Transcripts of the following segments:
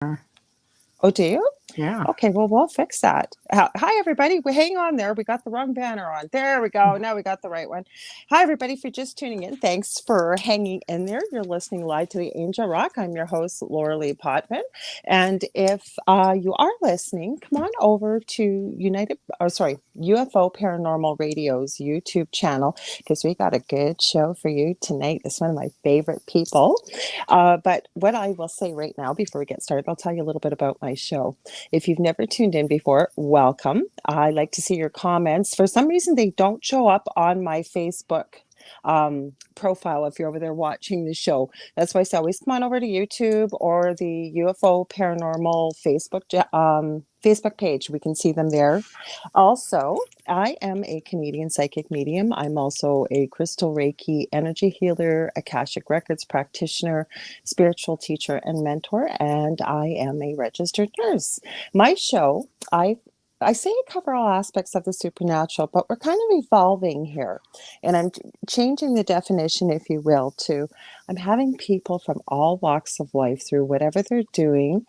Oh, do you? Yeah. Okay, well, we'll fix that. Hi, everybody. We hang on there. We got the wrong banner on. There we go. Now we got the right one. Hi, everybody, if you're just tuning in. Thanks for hanging in there. You're listening live to the Angel Rock. I'm your host, Lorilei Potvin. And if you are listening, come on over to UFO Paranormal Radio's YouTube channel because we got a good show for you tonight. It's one of my favorite people. But what I will say right now, before we get started, I'll tell you a little bit about my show. If you've never tuned in before, welcome. I like to see your comments. For some reason, they don't show up on my Facebook profile if you're over there watching the show. That's why I say always come on over to YouTube or the UFO Paranormal Facebook page. We can see them there. Also, I am a Canadian psychic medium. I'm also a crystal Reiki energy healer, Akashic Records practitioner, spiritual teacher, and mentor, and I am a registered nurse. My show, I say I cover all aspects of the supernatural, but we're kind of evolving here. And I'm changing the definition, if you will, to I'm having people from all walks of life through whatever they're doing,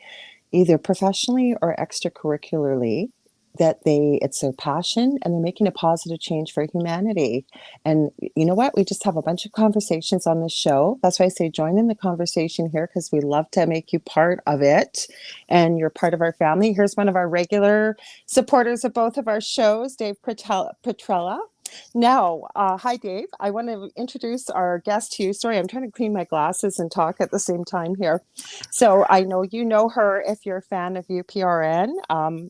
either professionally or extracurricularly, that it's their passion and they're making a positive change for humanity. And you know what? We just have a bunch of conversations on this show. That's why I say join in the conversation here because we love to make you part of it and you're part of our family. Here's one of our regular supporters of both of our shows, Dave Petrella. Now, hi, Dave. I want to introduce our guest to you. Sorry, I'm trying to clean my glasses and talk at the same time here. So I know you know her if you're a fan of UPRN,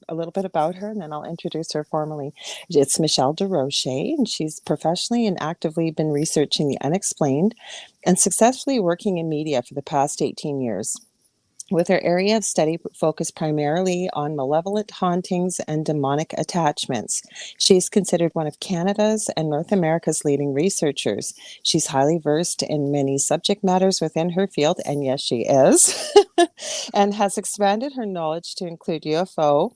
a little bit about her, and then I'll introduce her formally. It's Michelle Desrochers, and she's professionally and actively been researching the unexplained and successfully working in media for the past 18 years. With her area of study focused primarily on malevolent hauntings and demonic attachments, she's considered one of Canada's and North America's leading researchers. She's highly versed in many subject matters within her field, and yes, she is, and has expanded her knowledge to include UFO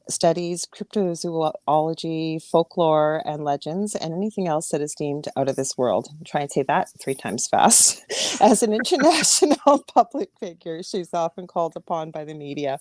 studies, cryptozoology, folklore, and legends, and anything else that is deemed out of this world. Try and say that 3 times fast. As an international public figure, she's often called upon by the media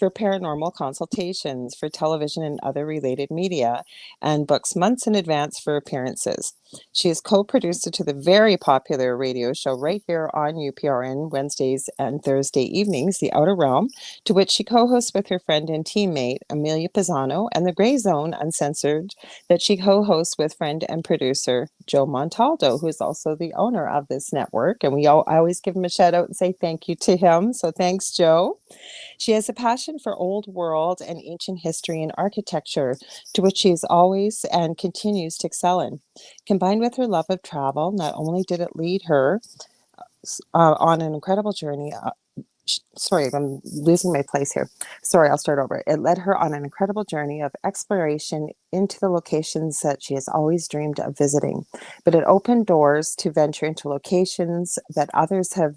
for paranormal consultations, for television and other related media, and books months in advance for appearances. She is co-producer to the very popular radio show right here on UPRN Wednesdays and Thursday evenings, The Outer Realm, to which she co-hosts with her friend and teammate Amelia Pisano, and The Gray Zone Uncensored, that she co-hosts with friend and producer Joe Montaldo, who is also the owner of this network. And I always give him a shout out and say thank you to him. So thanks, Joe. She has a passion for old world and ancient history and architecture, to which she is always and continues to excel in. Combined with her love of travel, not only did it lead her on an incredible journey. Sorry, I'm losing my place here. Sorry, I'll start over. It led her on an incredible journey of exploration into the locations that she has always dreamed of visiting. But it opened doors to venture into locations that others have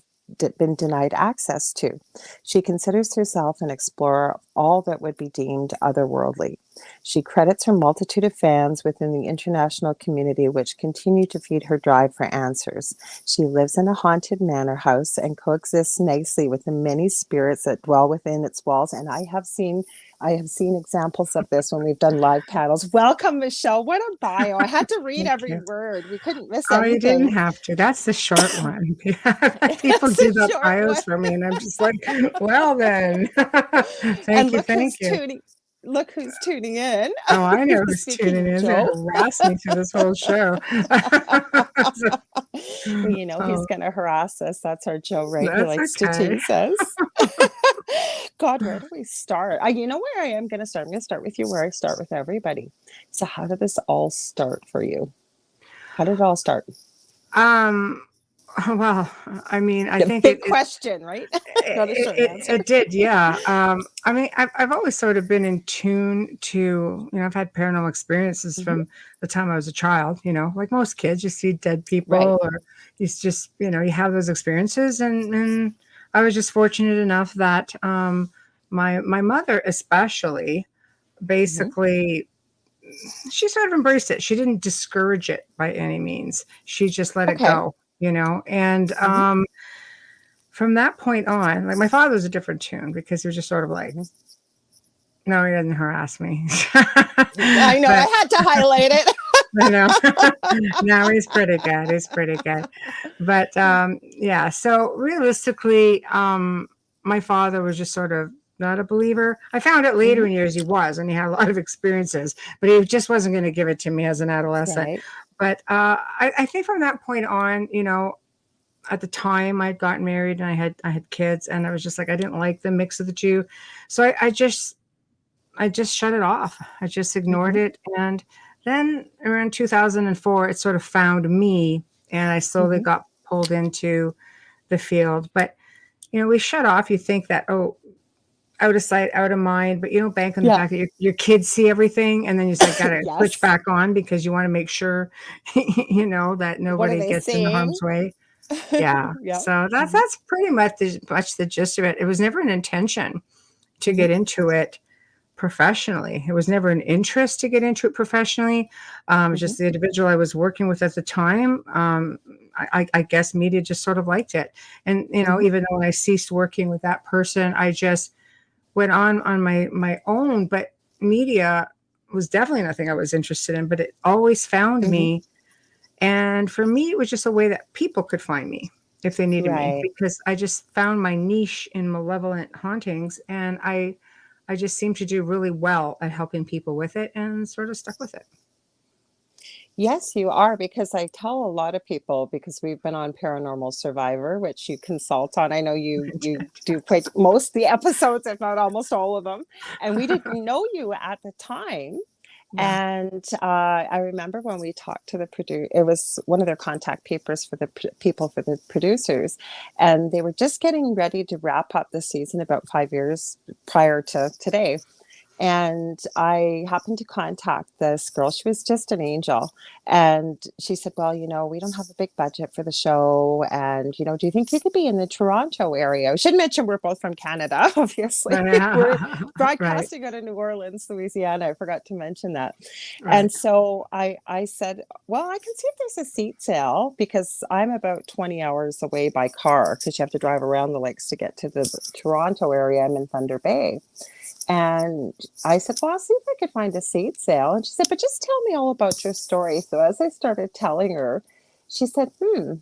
been denied access to. She considers herself an explorer of all that would be deemed otherworldly. She credits her multitude of fans within the international community which continue to feed her drive for answers. She lives in a haunted manor house and coexists nicely with the many spirits that dwell within its walls. And I have seen examples of this when we've done live panels. Welcome, Michelle. What a bio. I had to read Thank every you. word. We couldn't miss Oh, you didn't anything. have to. That's the short one. People It's do a the short one. bios for me, and I'm just like, well, then. And Thank you. Thank you. look who's tuning in. Oh, I know who's Speaking tuning of in. He's going to Joe. harass me through this whole show. Well, you know, he's Oh, going to harass us. That's our Joe, right? He that's likes to okay. tease us. God, where do we start? You know where I am going to start? I'm going to start with you where I start with everybody. So how did this all start for you? How did it all start? Um, well, I mean, I The think big question, right? Not a short answer. it did, yeah. I mean, I've always sort of been in tune to, I've had paranormal experiences Mm-hmm. from the time I was a child, like most kids, you see dead Right. people or you just, you have those experiences. And I was just fortunate enough that my mother especially Mm-hmm. basically she sort of embraced it. She didn't discourage it by any means. She just let it Okay. go, and Mm-hmm. from that point on, like my father was a different tune because he was just sort of like, no, he doesn't harass me. I know, But I had to highlight it. you know, no, he's pretty good. He's pretty good. But yeah, so realistically, my father was just sort of not a believer. I found out later in years he was, and he had a lot of experiences, but he just wasn't going to give it to me as an adolescent. Right. But I think from that point on, you know, at the time I'd gotten married and I had kids, and I was just like I didn't like the mix of the two, so I just shut it off. I just ignored it. And then around 2004, it sort of found me, and I slowly got pulled into the field. But, you know, we shut off. You think that, oh, out of sight, out of mind, but you don't bank on the Yeah. fact that your kids see everything. And then you just got to Yes. switch back on because you want to make sure, you know, that What are nobody they gets in saying? harm's way. Yeah. Yeah. So that's pretty much the gist of it. It was never an intention to get into it professionally. It was never an interest to get into it professionally. Just the individual I was working with at the time. I guess media just sort of liked it. And, you know, even though I ceased working with that person, I just went on my own. But media was definitely nothing I was interested in, but it always found me. And for me, it was just a way that people could find me if they needed me, Right. because I just found my niche in malevolent hauntings, and I just seem to do really well at helping people with it, and sort of stuck with it. Yes, you are, because I tell a lot of people, because we've been on Paranormal Survivor, which you consult on. I know you do quite most of the episodes, if not almost all of them. And we didn't know you at the time. Yeah. And I remember when we talked to the producer, it was one of their contact papers for the people for the producers, and they were just getting ready to wrap up the season about 5 years prior to today. And I happened to contact this girl. She was just an angel. And she said, well, you know, we don't have a big budget for the show. And, you know, do you think you could be in the Toronto area? I should mention we're both from Canada, obviously. We're Right. broadcasting out of New Orleans, Louisiana. I forgot to mention that. And Right. so I said, well, I can see if there's a seat sale, because I'm about 20 hours away by car, because you have to drive around the lakes to get to the Toronto area. I'm in Thunder Bay. And I said, well, I'll see if I could find a seat sale. And she said, but just tell me all about your story. So as I started telling her, she said, you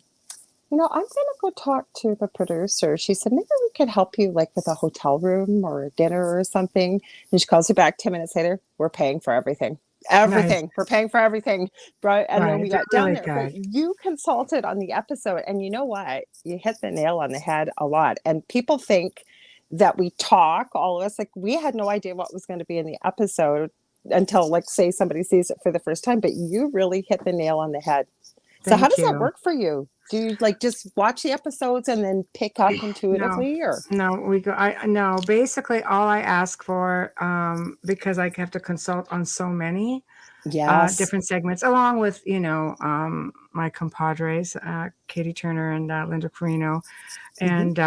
know, I'm going to go talk to the producer. She said, maybe we could help you like with a hotel room or a dinner or something. And she calls me back 10 minutes later. We're paying for everything. Nice. We're paying for everything. Right. And then Right. we They're got down really there. But good. you consulted on the episode. And you know what? You hit the nail on the head a lot. And people think that we talk, all of us, like we had no idea what was going to be in the episode until, like, say somebody sees it for the first time. But you really hit the nail on the head. So how Thank does that you. work for you? Do you like just watch the episodes and then pick up No, intuitively, or? no, we go. I no. Basically, all I ask for, because I have to consult on so many Yes. different segments, along with, you know, my compadres, Katie Turner and Linda Carino. And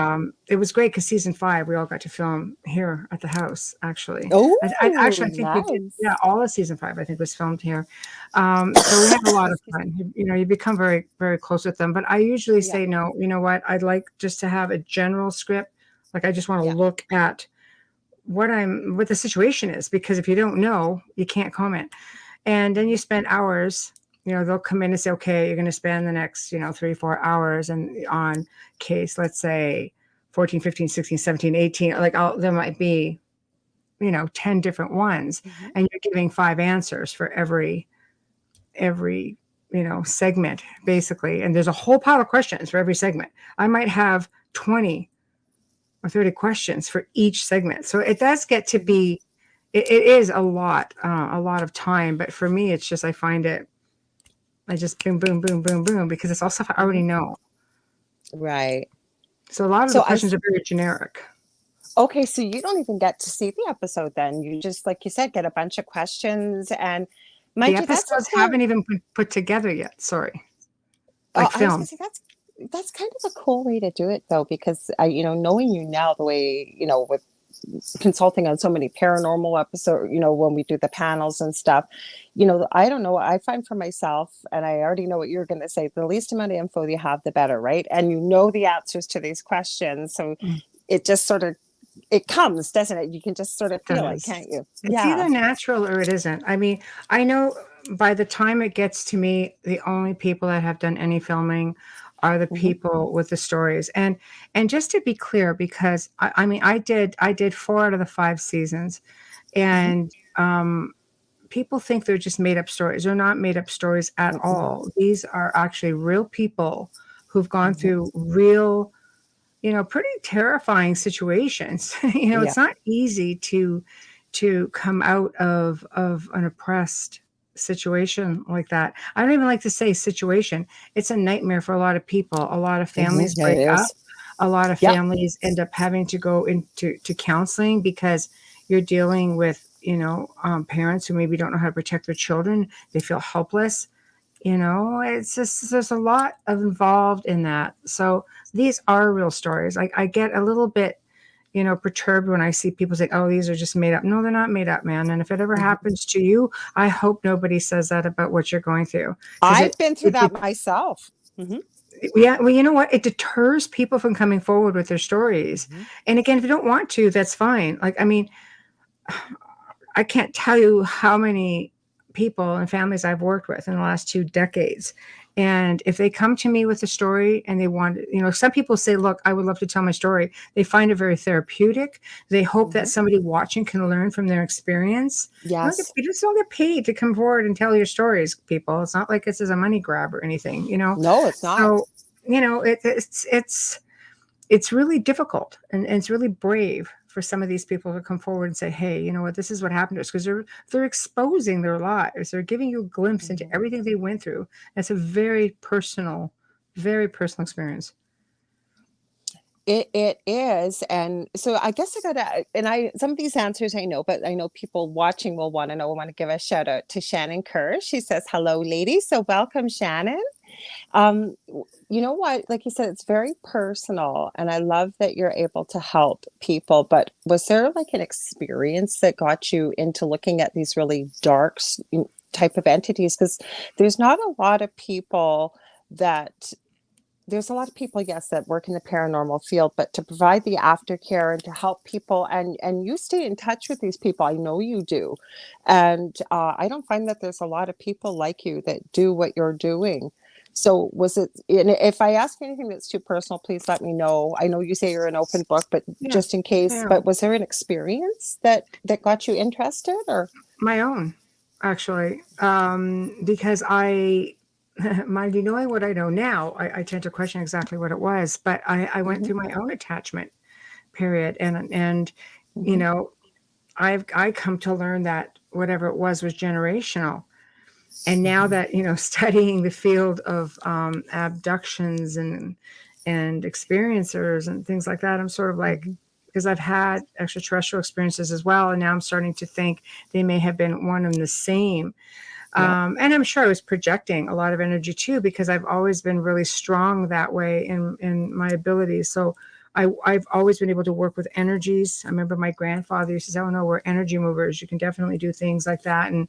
it was great because season 5, we all got to film here at the house, actually. I Oh, actually, I think we did, nice. yeah, all of season 5, I think, was filmed here. So we had a lot of Excuse me. fun. You know, you become very, very close with them. But I usually Yeah. say, no, you know what? I'd like just to have a general script. Like, I just want to Yeah. look at what the situation is, because if you don't know, you can't comment. And then you spend hours, you know, they'll come in and say, okay, you're going to spend the next, you know, 3-4 hours and on case, let's say 14, 15, 16, 17, 18, like there might be, you know, 10 different ones, and you're giving 5 answers for every, you know, segment, basically. And there's a whole pile of questions for every segment. I might have 20 or 30 questions for each segment. So it does get to be, it is a lot of time. But for me, it's just, I find it, I just boom, boom, boom, boom, boom, because it's all stuff I already know. Right. So a lot of the So questions are very generic. okay, so you don't even get to see the episode then. You just, like you said, get a bunch of questions. And The mind you, that's a episodes cool, haven't even been put together yet. Sorry. oh, Like I was gonna film. say that's kind of a cool way to do it, though, because I, you know, knowing you now the way, you know, with consulting on so many paranormal episodes, when we do the panels and stuff, I don't know, I find for myself, and I already know what you're going to say, the least amount of info you have, the better, right? And the answers to these questions. So Mm. it just sort of, it comes, doesn't it? You can just sort of It feel it, does. can't you? It's Yeah. either natural or it isn't. I mean, I know by the time it gets to me, the only people that have done any filming are the Hmm. people with the stories. And just to be clear, because I mean, I did 4 out of the 5 seasons, Hmm. and people think they're just made up stories. They're not made up stories at Hmm. all. These are actually real people who've gone Hmm. through real, pretty terrifying situations. Yeah. It's not easy to come out of an oppressed situation like that. I don't even like to say situation. It's a nightmare for a lot of people. A lot of Hmm. families It break up. is. A lot of Yep. families end up having to go into counseling because you're dealing with, parents who maybe don't know how to protect their children. They feel helpless. It's just, there's a lot of involved in that. So these are real stories. I get a little bit, perturbed when I see people say, oh, these are just made up. No, they're not made up, man. And if it ever Hmm. happens to you, I hope nobody says that about what you're going through. Because I've been through that myself. Hmm. yeah, well, you know what? It deters people from coming forward with their stories. Hmm. And again, if you don't want to, that's fine. Like, I mean, I can't tell you how many people and families I've worked with in the last 2 decades. And if they come to me with a story and they want, some people say, look, I would love to tell my story. They find it very therapeutic. They hope that Hmm. somebody watching can learn from their experience. Yes. You just don't get paid to come forward and tell your stories, people. It's not like this is a money grab or anything. No, it's not. So, it's really difficult, and it's really brave for some of these people to come forward and say, hey, you know what, this is what happened to us, because they're exposing their lives. They're giving you a glimpse into Hmm. everything they went through. It's a very personal experience. It is. And so I guess some of these answers I know, but I know people watching will want to know. I want to give a shout out to Shannon Kerr. She says, hello, ladies. So welcome, Shannon. You know what? Like you said, it's very personal, and I love that you're able to help people. But was there like an experience that got you into looking at these really dark type of entities? Because there's not a lot of people that there's a lot of people, yes, that work in the paranormal field, but to provide the aftercare and to help people, and you stay in touch with these people, I know you do, and I don't find that there's a lot of people like you that do what you're doing. So was it? And if I ask anything that's too personal, please let me know. I know you say you're an open book, but Yeah. just in case. Yeah. But was there an experience that got you interested, or? My own, actually, because mind you, knowing what I know now, I tend to question exactly what it was, but I went Hmm. through my own attachment period, and you Hmm. know I come to learn that whatever it was generational. And now Hmm. that, studying the field of abductions and experiencers and things like that, I'm sort of like, Hmm. because I've had extraterrestrial experiences as well, and now I'm starting to think they may have been one and the same. Yeah. And I'm sure I was projecting a lot of energy too, because I've always been really strong that way in my abilities. So I've always been able to work with energies. I remember my grandfather used to say, oh no, we're energy movers. You can definitely do things like that. And,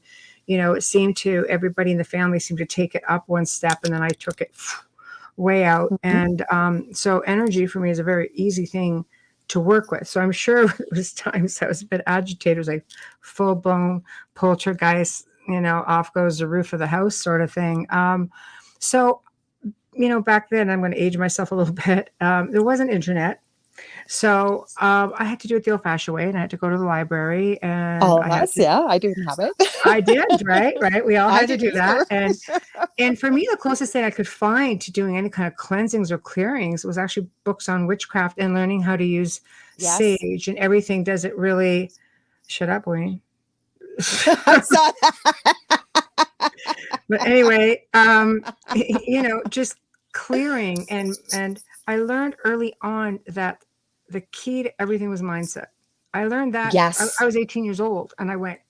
it seemed to everybody in the family seemed to take it up one step, and then I took it way out. Hmm. And so energy for me is a very easy thing to work with. So I'm sure it was times I was a bit agitated. It was like full blown poltergeist, off goes the roof of the house sort of thing. So, back then, I'm going to age myself a little bit. There wasn't internet. So I had to do it the old fashioned way, and I had to go to the library, and All of us, yeah, I didn't have it. I did, right. We all I had to didn't do that. either. And for me, the closest thing I could find to doing any kind of cleansings or clearings was actually books on witchcraft and learning how to use Yes. sage, and everything doesn't really, shut up, Wayne. I saw that. But anyway, just clearing, and I learned early on that the key to everything was mindset. I learned that I Yes. was 18 years old, and I went,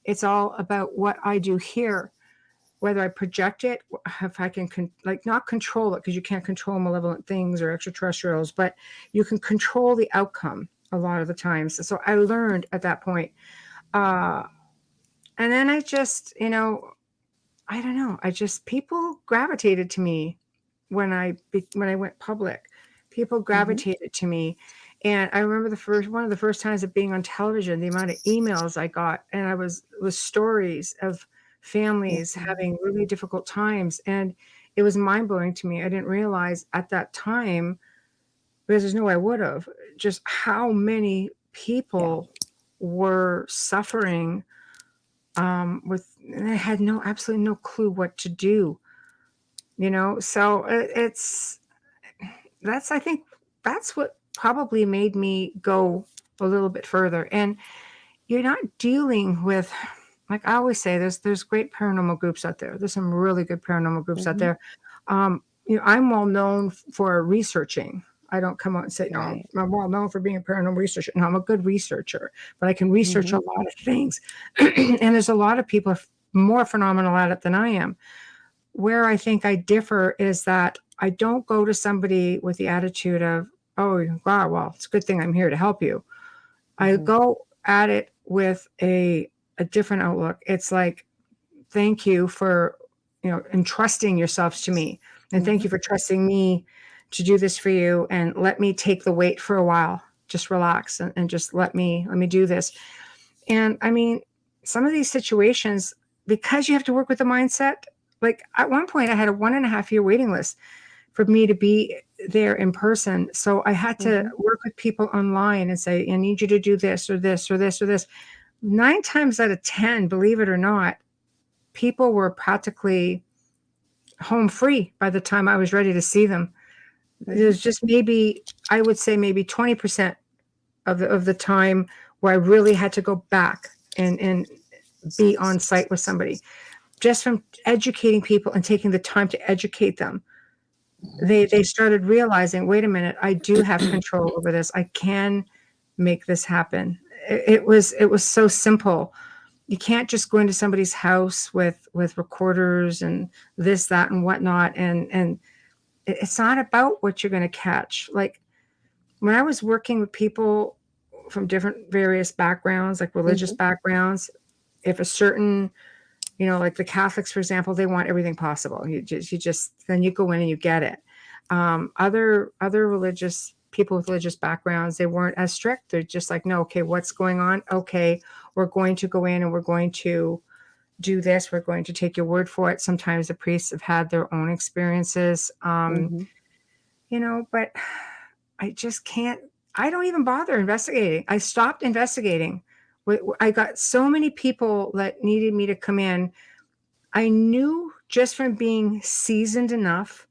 it's all about what I do here, whether I project it, if I can like not control it, because you can't control malevolent things or extraterrestrials, but you can control the outcome. a lot of the times. So I learned at that point. Uh, and then I just, I don't know. People gravitated to me when I went public. People Mhm. gravitated to me, and I remember one of the first times of being on television, the amount of emails I got, and I was stories of families Mhm. having really difficult times, and it was mind blowing to me. I didn't realize at that time, because there's no way I would have, just how many Yeah. people were suffering and I had absolutely no clue what to do, So I think that's what probably made me go a little bit further. And you're not dealing with, like I always say, there's great paranormal groups out there. There's some really good paranormal groups out Mhm. there. I'm well known for researching. I don't come out and say, no, I'm, Right. I'm well known for being a paranormal researcher. No, I'm a good researcher, but I can research a Mhm. lot of things. And there's a lot of people more phenomenal at it than I am. Where I think I differ is that I don't go to somebody with the attitude of, oh, wow, well, it's a good thing I'm here to help you. I Mhm. go at it with a different outlook. It's like, thank you for, entrusting yourselves to me. And thank Mhm. you for trusting me to do this for you. And let me take the weight for a while. Just relax and just let me do this. And I mean, some of these situations, because you have to work with the mindset, like at one point I had a 1.5 year waiting list for me to be there in person. So I had to Mhm. work with people online and say, I need you to do this or this or this or this. 9 times out of 10, believe it or not, people were practically home free by the time I was ready to see them. It Mhm. was just maybe, I would say maybe 20% of the time where I really had to go back and be on site with somebody. Just from educating people and taking the time to educate them, Mhm. they started realizing, wait a minute, I do have control over this. I can make this happen. It was so simple. You can't just go into somebody's house with recorders and this, that, and whatnot. And it's not about what you're going to catch. Like when I was working with people from different various backgrounds, like religious Mhm. backgrounds, if a certain, like the Catholics, for example, they want everything possible. Then you go in and you get it. Other religious people with religious backgrounds, they weren't as strict. They're just like, no, okay, what's going on? Okay, we're going to go in and we're going to do this. We're going to take your word for it. Sometimes the priests have had their own experiences, Mhm. but I just can't. I don't even bother investigating. I stopped investigating. I got so many people that needed me to come in. I knew just from being seasoned enough,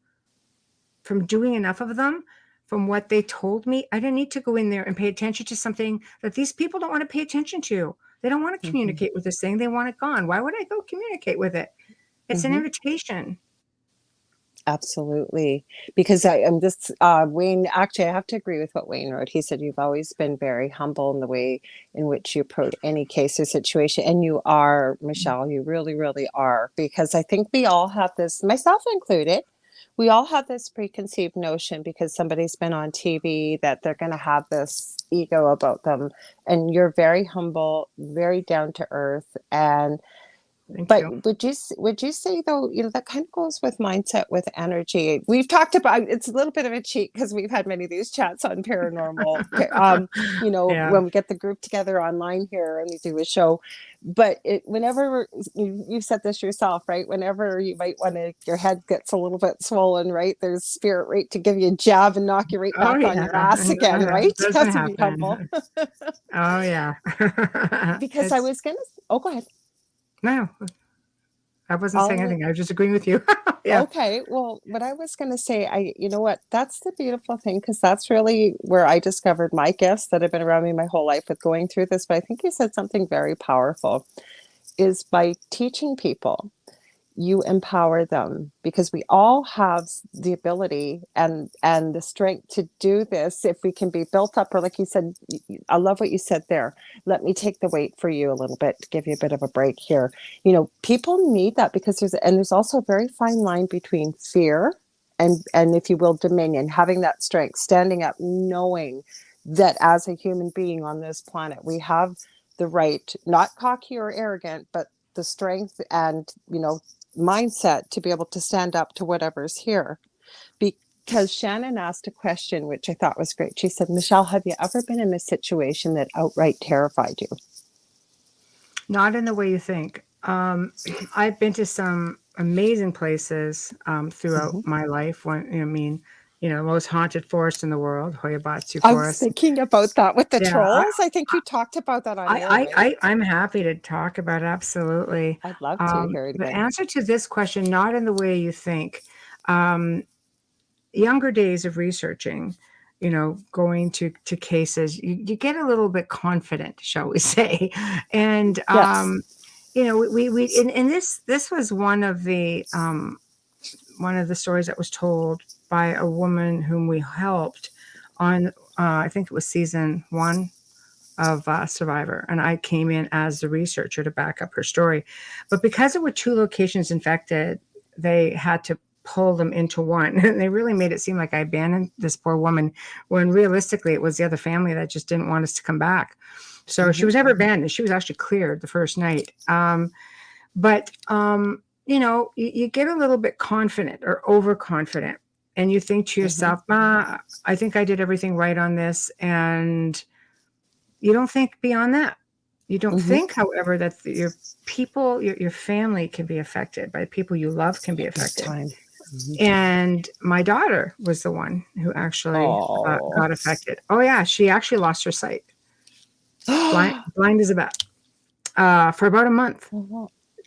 from doing enough of them, from what they told me, I didn't need to go in there and pay attention to something that these people don't want to pay attention to. They don't want to Mhm. communicate with this thing. They want it gone. Why would I go communicate with it? It's an Mhm. invitation. Absolutely. Because I am just, Wayne, actually, I have to agree with what Wayne wrote. He said, you've always been very humble in the way in which you approach any case or situation. And you are, Michelle, you really, really are. Because I think we all have this, myself included, we all have this preconceived notion because somebody's been on TV that they're going to have this ego about them. And you're very humble, very down to earth. And Thank but you. would you say though, that kind of goes with mindset with energy. We've talked about it's a little bit of a cheat because we've had many of these chats on paranormal. Yeah. When we get the group together online here and we do a show. But whenever you've said this yourself, right? Whenever you might want to, your head gets a little bit swollen, right? There's spirit right to give you a jab and knock you right Oh back on yeah. your ass again, It right? You doesn't have to be humble. happen. Oh yeah. Because I It's was gonna, oh, go ahead. no. I wasn't saying I'll anything. I was just agreeing with you. Yeah. Okay, well, what I was going to say, you know what, that's the beautiful thing, because that's really where I discovered my gifts that have been around me my whole life with going through this. But I think you said something very powerful is by teaching people, you empower them because we all have the ability and the strength to do this if we can be built up, or like you said, I love what you said there. Let me take the weight for you a little bit to give you a bit of a break here. People need that because there's also a very fine line between fear and if you will, dominion, having that strength, standing up, knowing that as a human being on this planet, we have the right, not cocky or arrogant, but the strength and, mindset to be able to stand up to whatever's here. Because Shannon asked a question, which I thought was great. She said, Michelle, have you ever been in a situation that outright terrified you? Not in the way you think. I've been to some amazing places throughout my life. Most haunted forest in the world, Hoya Baciu I was Forest. thinking about that with the Yeah, trolls. I think you talked about that on air, right? I'm happy to talk about it, absolutely. I'd love to hear it The again. answer to this question, not in the way you think. Younger days of researching, going to cases, you get a little bit confident, shall we say. And, Yes. and this was one of the stories that was told by a woman whom we helped on, I think it was season 1 of Survivor. And I came in as the researcher to back up her story. But because there were 2 locations infected, they had to pull them into one. And they really made it seem like I abandoned this poor woman, when realistically it was the other family that just didn't want us to come back. So she was never abandoned. She was actually cleared the first night. But you get a little bit confident or overconfident, and you think to yourself, I think I did everything right on this. And you don't think beyond that. You don't think, however, that your people, your family can be affected, by people you love can be affected. And my daughter was the one who actually got affected. Oh yeah, she actually lost her sight. Blind as a bat for about a month,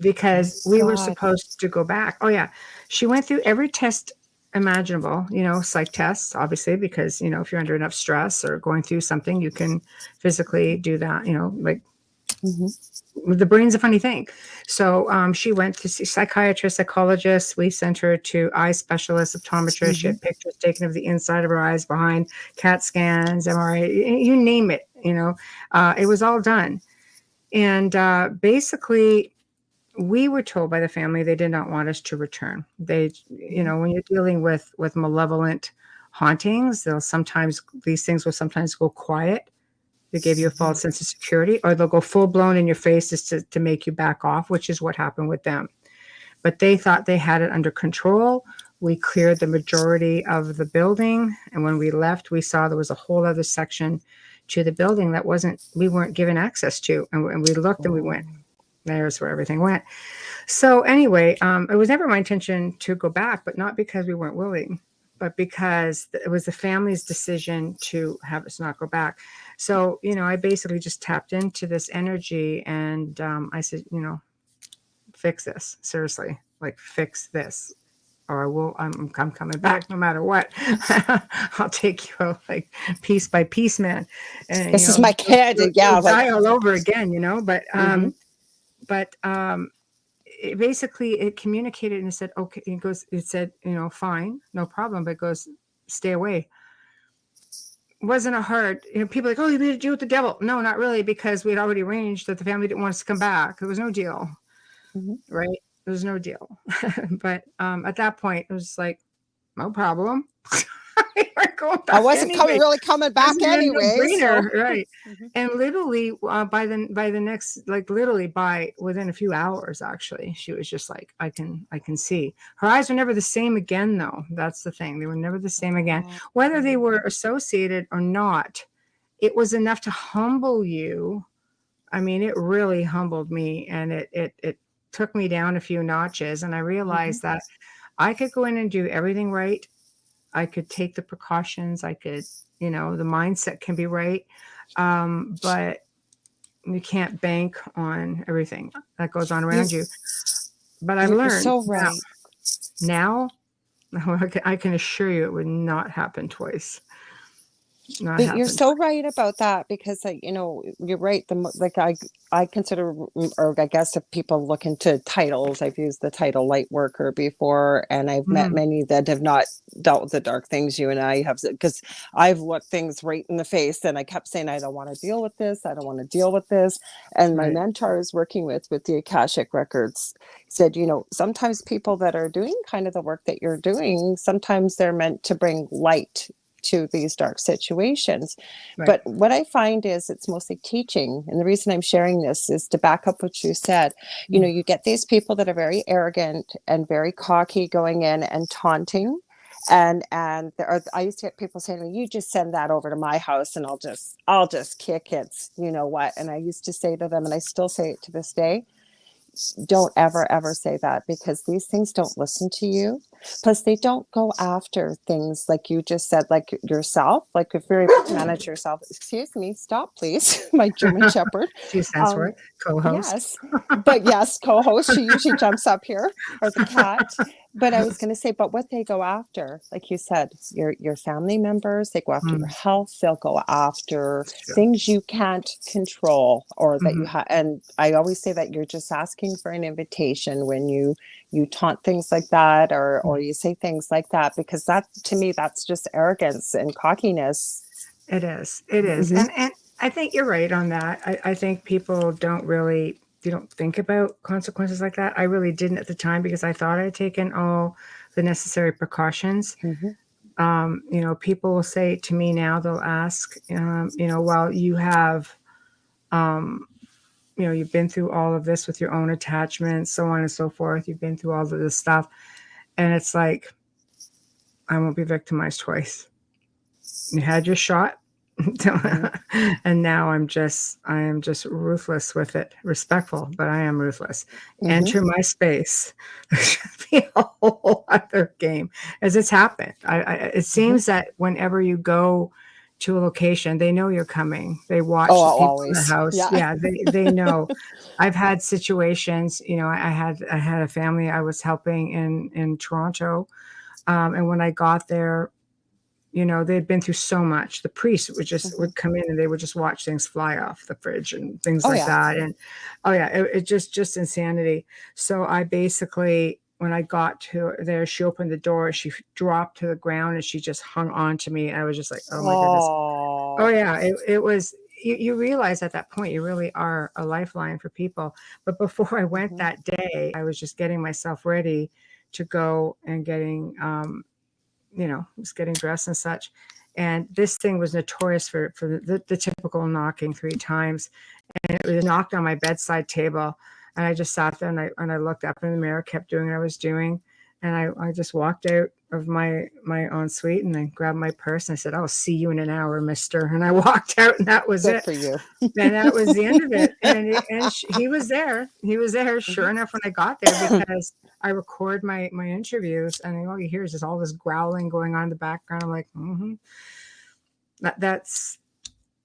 because we were supposed to go back. Oh yeah, she went through every test imaginable, psych tests, obviously, because if you're under enough stress or going through something, you can physically do that. The brain's a funny thing. So she went to see psychiatrists, psychologists. We sent her to eye specialists, optometrists. She had pictures taken of the inside of her eyes, behind, CAT scans, MRI, you name it. It was all done. And basically, we were told by the family they did not want us to return. They, when you're dealing with malevolent hauntings, these things will sometimes go quiet. They give you a false sense of security, or they'll go full blown in your face just to make you back off, which is what happened with them. But they thought they had it under control. We cleared the majority of the building. And when we left, we saw there was a whole other section to the building that we weren't given access to. And we looked and we went, there's where everything went. So anyway, it was never my intention to go back, but not because we weren't willing, but because it was the family's decision to have us not go back. So, I basically just tapped into this energy, and I said, fix this. Seriously, like, fix this, or I'm coming back no matter what. I'll take you out, like, piece by piece, man. And, this is my kid. Yeah. Die all over again, but it communicated, and it said, okay, it said, fine, no problem, but it goes, stay away. Wasn't a hard, people are like, oh, you made a deal with the devil. No, not really, because we had already arranged that the family didn't want us to come back. There was no deal, right? There was no deal. But at that point, it was like, no problem. I wasn't really coming back anyway. Right. And literally by the next, literally by within a few hours, actually, she was just like, I can see. Her eyes were never the same again, though. That's the thing. They were never the same again. Whether they were associated or not, it was enough to humble you. I mean, it really humbled me, and it took me down a few notches. And I realized that I could go in and do everything right. I could take the precautions. I could, the mindset can be right. But you can't bank on everything that goes on around you. But I've learned. You're so right. Now, I can assure you it would not happen twice. You're so right about that, because you're right. I consider, or I guess if people look into titles, I've used the title light worker before, and I've met many that have not dealt with the dark things you and I have, because I've looked things right in the face, and I kept saying, I don't want to deal with this. I don't want to deal with this. And my mentor I was working with the Akashic Records said, sometimes people that are doing kind of the work that you're doing, sometimes they're meant to bring light to these dark situations. Right. But what I find is it's mostly teaching. And the reason I'm sharing this is to back up what you said. You know, you get these people that are very arrogant and very cocky going in and taunting. And I used to get people saying to me, you just send that over to my house and I'll just kick it, you know what? And I used to say to them, and I still say it to this day, don't ever say that, because these things don't listen to you. Plus, they don't go after things like you just said, like yourself. Like if you're able to manage yourself, excuse me, stop, please. My German Shepherd. She stands for it. Co-host. Yes, but yes, co-host. She usually jumps up here, or the cat. But I was going to say, but what they go after, like you said, your family members, they go after your health. They'll go after things you can't control, or that you have. And I always say that you're just asking for an invitation when you taunt things like that, or you say things like that, because that, to me, that's just arrogance and cockiness. It is. And I think you're right on that. I think people you don't think about consequences like that. I really didn't at the time, because I thought I had taken all the necessary precautions. You know, people will say to me now, they'll ask, you know, well, you have, you know, you've been through all of this with your own attachments, so on and so forth. You've been through all of this stuff. And it's like, I won't be victimized twice. You had your shot. And now I am just ruthless with it. Respectful, but I am ruthless. Enter my space. There should be a whole other game, as it's happened. It seems that whenever you go to a location, they know you're coming. They watch the people always. in the house. Yeah, they know. I've had situations, you know, I had a family I was helping in Toronto. And when I got there, you know, they'd been through so much. The priest would come in and they would just watch things fly off the fridge and things like that. And it just insanity. So I basically, when I got to there, she opened the door, she dropped to the ground and she just hung on to me. I was just like, oh my goodness. Oh yeah. It was, you realize at that point, you really are a lifeline for people. But before I went that day, I was just getting myself ready to go and getting, you know, just getting dressed and such. And this thing was notorious for the typical knocking 3 times. And it was knocked on my bedside table. And I just sat there and I looked up in the mirror, kept doing what I was doing. And I just walked out of my ensuite and I grabbed my purse and I said, I'll see you in an hour, mister. And I walked out and that was it. For you. And that was the end of it. And he was there. He was there, sure enough, when I got there, because I record my interviews and all you hear is just all this growling going on in the background. I'm like, that's,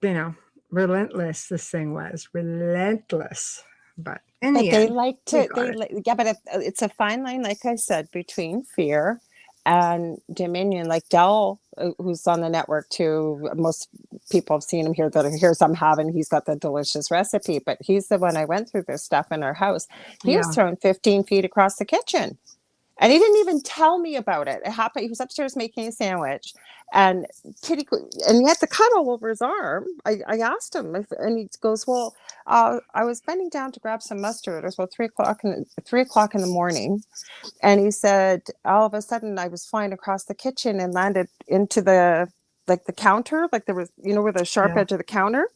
you know, relentless. This thing was relentless. But in the end, but it's a fine line, like I said, between fear and dominion. Like Del, who's on the network too, most people have seen him here. Here's I'm having. He's got the delicious recipe, but he's the one I went through this stuff in our house. He was thrown 15 feet across the kitchen. And he didn't even tell me about it. It happened. He was upstairs making a sandwich, and he had the cut all over his arm. I asked him, and he goes, "Well, I was bending down to grab some mustard. It was about 3 o'clock in the morning." And he said, all of a sudden, I was flying across the kitchen and landed into the counter, like there was, you know, where the sharp edge of the counter.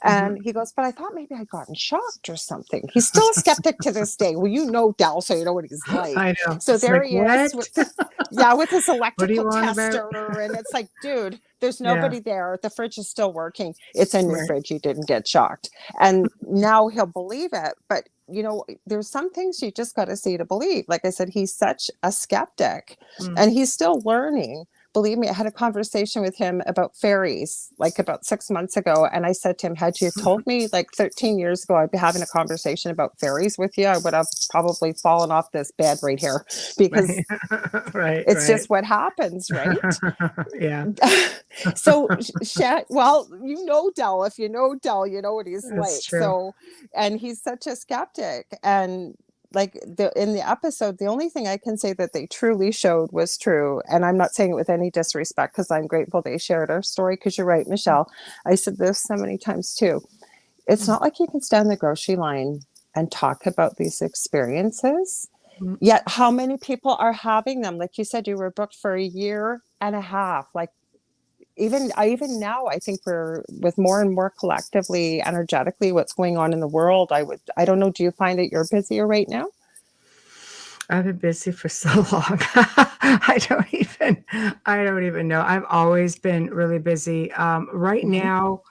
And he goes, but I thought maybe I'd gotten shocked or something. He's still a skeptic to this day. Well, you know Del, so you know what he's like. I know. So it's there like, he is with his electrical tester. About? And it's like, dude, there's nobody there. The fridge is still working. It's a new fridge. You didn't get shocked. And now he'll believe it. But, you know, there's some things you just got to see to believe. Like I said, he's such a skeptic and he's still learning. Believe me, I had a conversation with him about fairies, like about 6 months ago. And I said to him, had you told me like 13 years ago, I'd be having a conversation about fairies with you, I would have probably fallen off this bed right here, because it's just what happens, right? So, well, you know Del. If you know Del, you know what he's like. True. So, and he's such a skeptic. And like in the episode, the only thing I can say that they truly showed was true. And I'm not saying it with any disrespect, because I'm grateful they shared our story. Because you're right, Michelle. I said this so many times too. It's not like you can stand in the grocery line and talk about these experiences. Yet how many people are having them? Like you said, you were booked for 1.5 years. Like even now, I think we're with more and more collectively, energetically, what's going on in the world. I don't know. Do you find that you're busier right now? I've been busy for so long. I don't even know. I've always been really busy. Mm-hmm.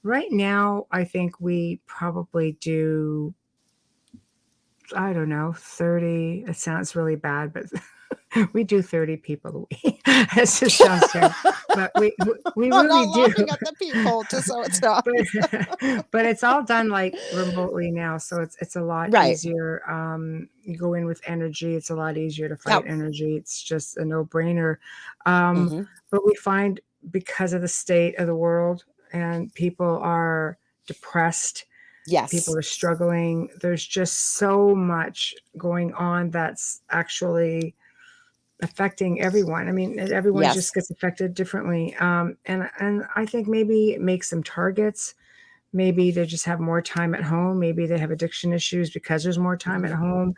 Right now, I think we probably do, I don't know, 30. It sounds really bad, but we do 30 people a week. It just sounds terrible, but we I'm really not do. laughing at the people, just so it's not. But it's all done like remotely now, so it's a lot Right. easier. You go in with energy, it's a lot easier to fight Yep. energy. It's just a no-brainer. Um, Mm-hmm. but we find because of the state of the world and people are depressed, people Yes. are struggling. There's just so much going on that's actually affecting everyone. I mean, everyone just Yes. gets affected differently. And I think maybe it makes them targets. Maybe they just have more time at home. Maybe they have addiction issues because there's more time Mm-hmm. at home.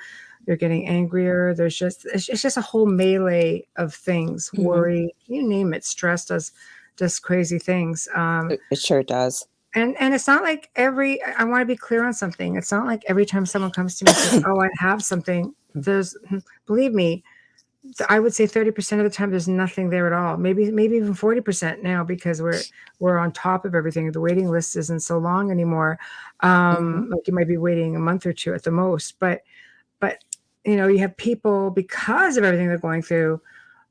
They're getting angrier. It's just a whole melee of things. Mm-hmm. Worry, you name it. Stress does crazy things. It sure does. And it's not like I want to be clear on something. It's not like every time someone comes to me and says, "Oh, I have something." Believe me, I would say 30% of the time there's nothing there at all. Maybe even 40% now because we're on top of everything. The waiting list isn't so long anymore. Mm-hmm. Like you might be waiting a month or two at the most, but you have people because of everything they're going through,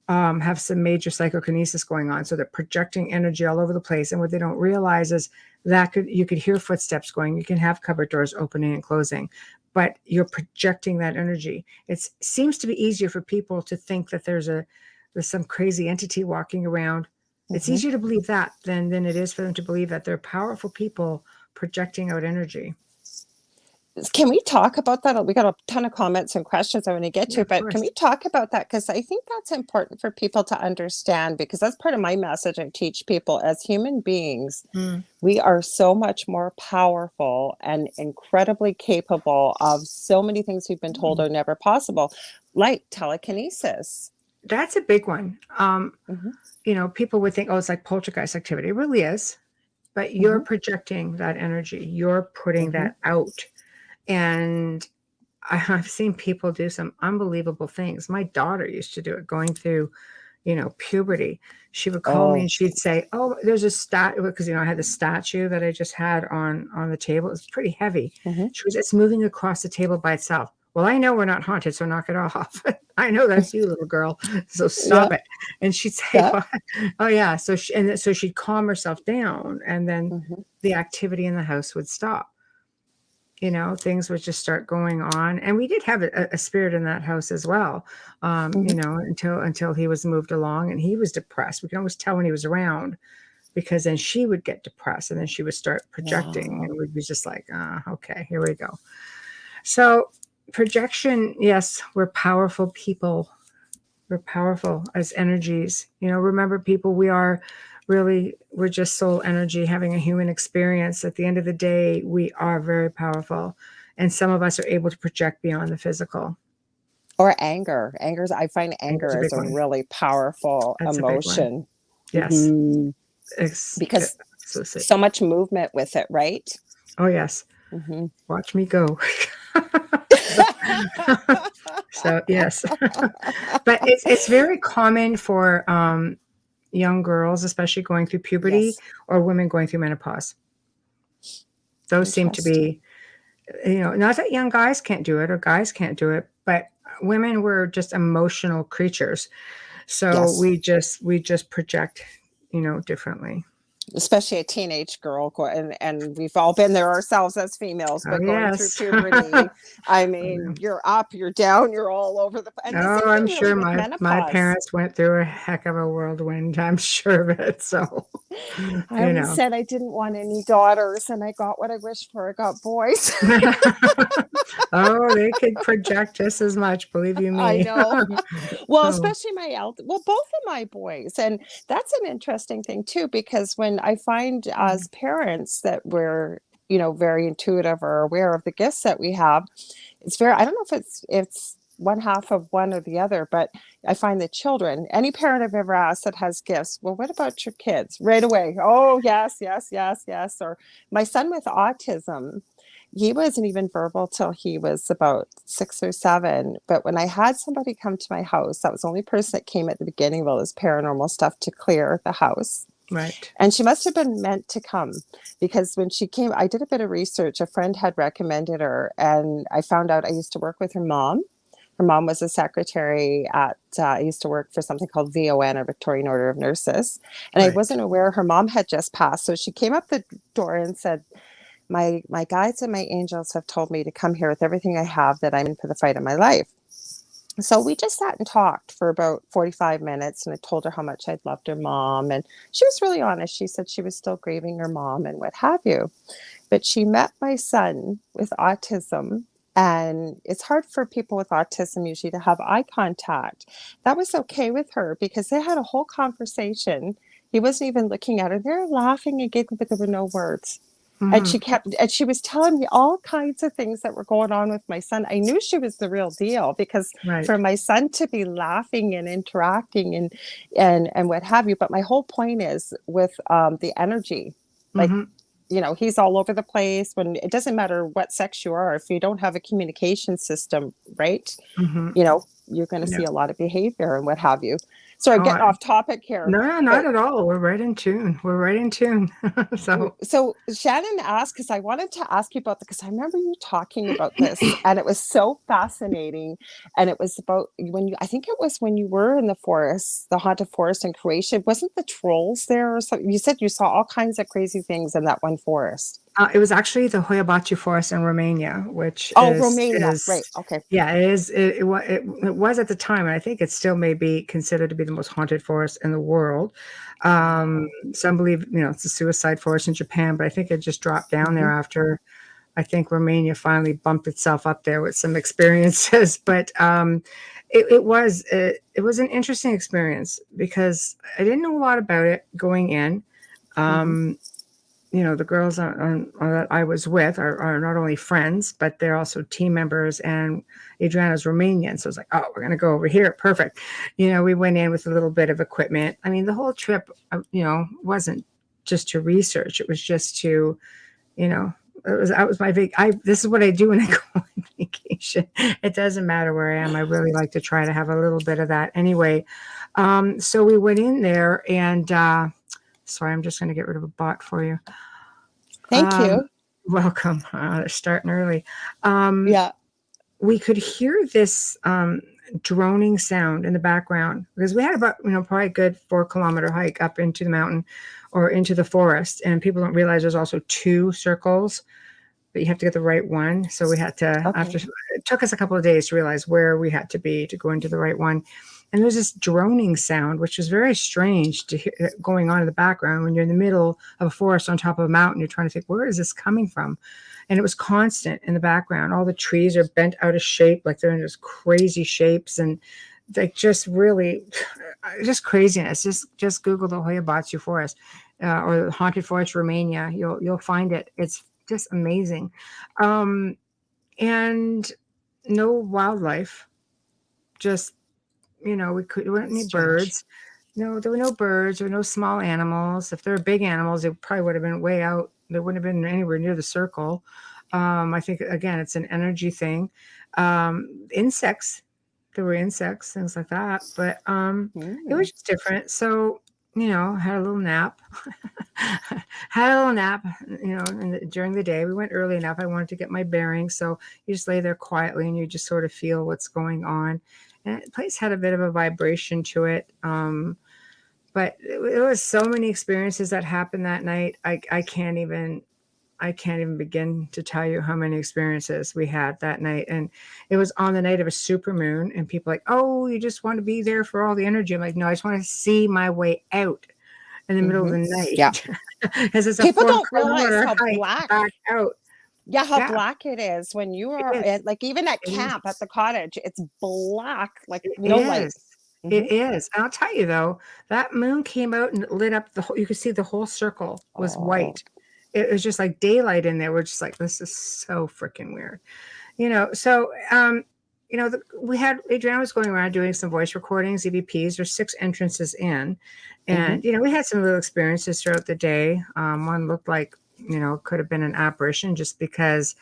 have some major psychokinesis going on. So they're projecting energy all over the place. And what they don't realize is that you could hear footsteps going. You can have cupboard doors opening and closing, but you're projecting that energy. It seems to be easier for people to think that there's some crazy entity walking around. It's Mm-hmm. easier to believe that than it is for them to believe that they're powerful people projecting out energy. Can we talk about that? We got a ton of comments and questions I want to get Yeah, to, of but can course. we talk about that? Because I think that's important for people to understand, because that's part of my message I teach people. As human beings, Mm. we are so much more powerful and incredibly capable of so many things we've been told are never possible, like telekinesis. That's a big one. Mm-hmm. People would think, oh, it's like poltergeist activity. It really is. But you're Mm-hmm. projecting that energy. You're putting Mm-hmm. that out. And I've seen people do some unbelievable things. My daughter used to do it going through, puberty. She would call me Oh. and she'd say, oh, there's a statue, because, I had the statue that I just had on the table. It was pretty heavy. Mm-hmm. She was, it's moving across the table by itself. Well, I know we're not haunted, so knock it off. I know that's you, little girl. So Yeah. stop it. And she'd say, Yeah. what? Oh yeah. So she'd calm herself down, and then Mm-hmm. the activity in the house would stop. Things would just start going on. And we did have a spirit in that house as well, Mm-hmm. until he was moved along and he was depressed. We can always tell when he was around, because then she would get depressed and then she would start projecting, Wow. and we'd be just like, okay, here we go. So projection, yes, we're powerful people. We're powerful as energies. Remember, people, we're just soul energy having a human experience. At the end of the day, we are very powerful. And some of us are able to project beyond the physical. Or anger. I find Anger's a anger is big a one. really powerful That's a big one. emotion. Yes. Mm-hmm. It's, Because so sick. so much movement with it, right? Oh, yes. Mm-hmm. Watch me go. So yes. But it's very common for young girls, especially going through puberty, Yes. or women going through menopause. Those seem to Interesting. be, not that young guys can't do it or guys can't do it, but women were just emotional creatures. So Yes. we just project, differently. Especially a teenage girl, and we've all been there ourselves as females, Oh but going through yes. puberty, I mean, you're up, you're down, you're all over and the Oh, same I'm thing really sure with my menopause. parents went through a heck of a whirlwind. I'm sure of it. So, I always said I didn't want any daughters, and I got what I wished for. I got boys. Oh, they could project just as much, believe you I me. know. Well, Oh, especially both of my boys. And that's an interesting thing too, because when I find as parents that we're, very intuitive or aware of the gifts that we have, I don't know if it's one half of one or the other, but I find that children, any parent I've ever asked that has gifts, well, what about your kids? Right away. Oh, yes, yes, yes, yes. Or my son with autism, he wasn't even verbal till he was about 6 or 7. But when I had somebody come to my house, that was the only person that came at the beginning of all this paranormal stuff to clear the house. Right. And she must have been meant to come, because when she came, I did a bit of research. A friend had recommended her, and I found out I used to work with her mom. Her mom was a secretary at, I used to work for something called VON, or Victorian Order of Nurses. And I Right. wasn't aware her mom had just passed. So she came up the door and said, my guides and my angels have told me to come here with everything I have, that I'm in for the fight of my life. So we just sat and talked for about 45 minutes, and I told her how much I'd loved her mom. And she was really honest. She said she was still grieving her mom and what have you. But she met my son with autism, and it's hard for people with autism usually to have eye contact. That was okay with her, because they had a whole conversation. He wasn't even looking at her. They were laughing and giggling, but there were no words. And Mm-hmm. she was telling me all kinds of things that were going on with my son. I knew she was the real deal, because for Right. my son to be laughing and interacting and what have you. But my whole point is with the energy, like, Mm-hmm. he's all over the place. When it doesn't matter what sex you are, if you don't have a communication system, right? Mm-hmm. You're going to Yeah. see a lot of behavior and what have you. Sorry, I'm Oh, getting off topic here, no, not but at all. We're right in tune. We're right in tune. So, so Shannon asked, because I wanted to ask you about that, because I remember you talking about this, and it was so fascinating. And it was about I think it was when you were in the forest, the haunted forest in Croatia. Wasn't the trolls there or something? You said you saw all kinds of crazy things in that one forest. it was actually the Hoyabachi Forest in Romania, which Oh, is Romania. Right. is Okay. yeah, it was at the time, and I think it still may be considered to be the most haunted forest in the world. Wow. Some believe it's a suicide forest in Japan, but I think it just dropped down Mm-hmm. there after I think Romania finally bumped itself up there with some experiences. But it was an interesting experience because I didn't know a lot about it going in. Mm-hmm. Um, the girls that I was with are not only friends, but they're also team members. And Adriana's Romanian. So it's like, oh, we're going to go over here. Perfect. We went in with a little bit of equipment. I mean, the whole trip, wasn't just to research. It was just to, that was my this is what I do when I go on vacation. It doesn't matter where I am. I really like to try to have a little bit of that anyway. So we went in there and, sorry, I'm just going to get rid of a bot for you. Thank you. Welcome. They're starting early. Yeah. We could hear this droning sound in the background because we had about, probably a good 4-kilometer hike up into the mountain or into the forest. And people don't realize there's also 2 circles, but you have to get the right one. So we had to, Okay. it took us a couple of days to realize where we had to be to go into the right one. And there's this droning sound, which was very strange to hear going on in the background when you're in the middle of a forest on top of a mountain. You're trying to think, where is this coming from? And it was constant in the background. All the trees are bent out of shape, like they're in just crazy shapes, and like just really, just craziness. Just Google the Hoyabachi Forest or the Haunted Forest Romania. You'll find it. It's just amazing, and no wildlife. Just we weren't any Strange. birds. No, there were no birds. There were no small animals. If there were big animals, they probably would have been way out. They wouldn't have been anywhere near the circle. I think again, it's an energy thing. Insects. There were insects, things like that. But it Mm. was just different. So had a little nap. Had a little nap. During the day, we went early enough. I wanted to get my bearings, so you just lay there quietly and you just sort of feel what's going on. And the place had a bit of a vibration to it. But it was so many experiences that happened that night. I can't even begin to tell you how many experiences we had that night. And it was on the night of a supermoon, and people like, oh, you just want to be there for all the energy. I'm like, no, I just want to see my way out in the middle of Mm-hmm. the Yeah. night. Because it's a People four don't realize kilometer how hike black. back out. Yeah, how Yeah, black it is when you it are is. at, like, even at It camp at is. the cottage, it's black, like It no light. is. Hmm. It is. And I'll tell you though, that moon came out and lit up the whole, you could see the whole circle was Oh, white. It was just like daylight in there. We're just like, this is so freaking weird. So Adriana was going around doing some voice recordings, EVPs. There's 6 entrances in. And, Mm-hmm. we had some little experiences throughout the day. One looked like, could have been an apparition just because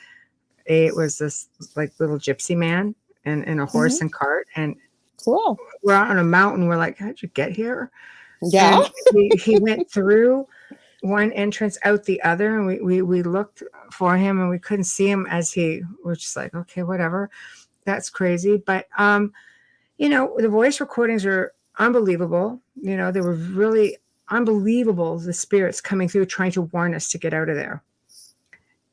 it was this like little gypsy man in a horse Mm-hmm. and cart. And Cool. we're out on a mountain. We're like, how'd you get here? Yeah. And he went through one entrance out the other, and we looked for him and we couldn't see him as he was just like, okay, whatever. That's crazy. But, the voice recordings are unbelievable. They were really unbelievable. The spirits coming through, trying to warn us to get out of there.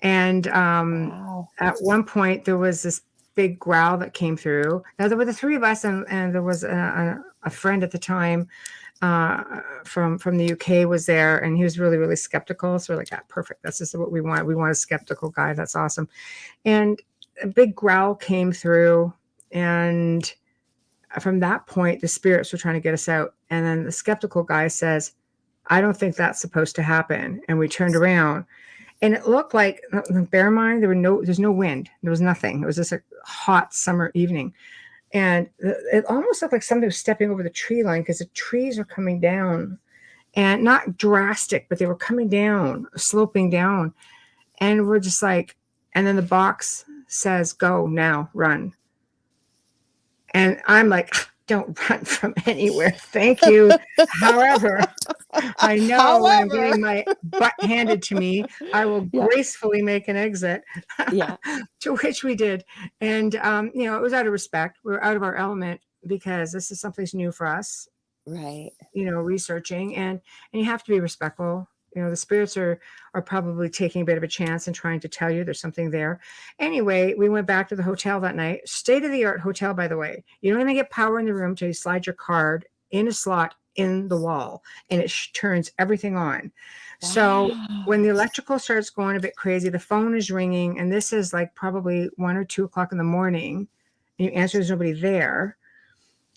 And Wow. at one point there was this big growl that came through. Now there were the 3 of us, and there was a friend at the time from the UK was there, and he was really, really skeptical. So we're like, perfect. That's just what we want. We want a skeptical guy. That's awesome. And a big growl came through, and from that point, the spirits were trying to get us out. And then the skeptical guy says, I don't think that's supposed to happen. And we turned around, and it looked like, bear in mind, there's no wind. There was nothing. It was just a hot summer evening. And it almost looked like somebody was stepping over the tree line, because the trees were coming down, and not drastic, but they were coming down, sloping down. And we're just like, and then the box says, go now, run. And I'm like, don't run from anywhere. Thank you. However, I know when I'm getting my butt handed to me, I will gracefully make an exit. Yeah. To which we did. And, it was out of respect. We were out of our element because this is something new for us. Right. Researching, and you have to be respectful. The spirits are probably taking a bit of a chance and trying to tell you there's something there. Anyway, we went back to the hotel that night. State-of-the-art hotel, by the way. You don't even get power in the room till you slide your card in a slot in the wall, and it turns everything on. Wow. So when the electrical starts going a bit crazy, the phone is ringing, and this is like probably 1 or 2 o'clock in the morning, and you answer, there's nobody there.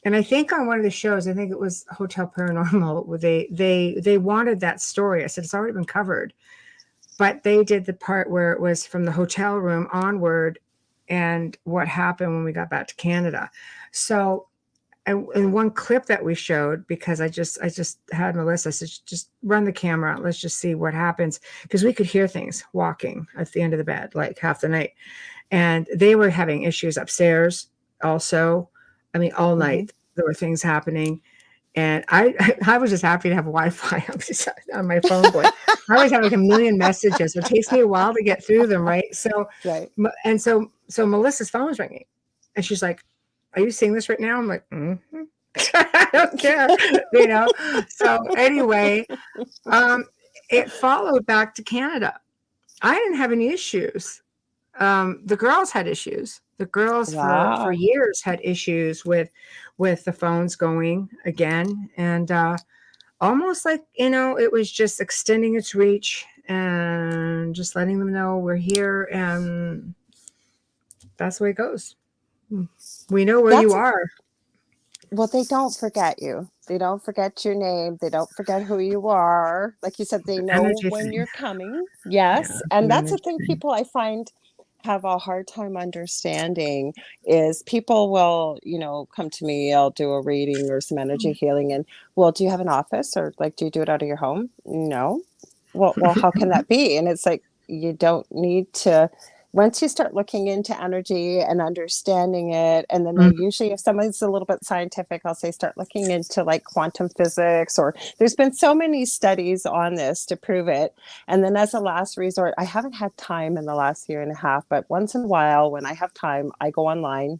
And I think on one of the shows, I think it was Hotel Paranormal, where they wanted that story. I said, it's already been covered. But they did the part where it was from the hotel room onward and what happened when we got back to Canada. So in one clip that we showed, because I just had Melissa, I said, just run the camera. Let's just see what happens. Because we could hear things walking at the end of the bed, like half the night. And they were having issues upstairs also. I mean, all night there were things happening, and I was just happy to have Wi-Fi on my phone. Boy, I always have like a million messages. It takes me a while to get through them, right? So, and so Melissa's phone was ringing, and she's like, "Are you seeing this right now?" I'm like, I don't care, So anyway, it followed back to Canada. I didn't have any issues. The girls had issues. The girls for years had issues with the phones going again. And almost like, it was just extending its reach and just letting them know we're here. And that's the way it goes. We know where you are. Well, they don't forget you. They don't forget your name. They don't forget who you are. Like you said, they know when you're coming. Yes. Yeah, and that's the thing people I find have a hard time understanding is people will, come to me, I'll do a reading or some energy healing, and, well, do you have an office, or like, do you do it out of your home? No. Well, how can that be? And it's like, you don't need to. Once you start looking into energy and understanding it, and then I usually, if somebody's a little bit scientific, I'll say start looking into like quantum physics, or there's been so many studies on this to prove it. And then as a last resort, I haven't had time in the last year and a half, but once in a while when I have time, I go online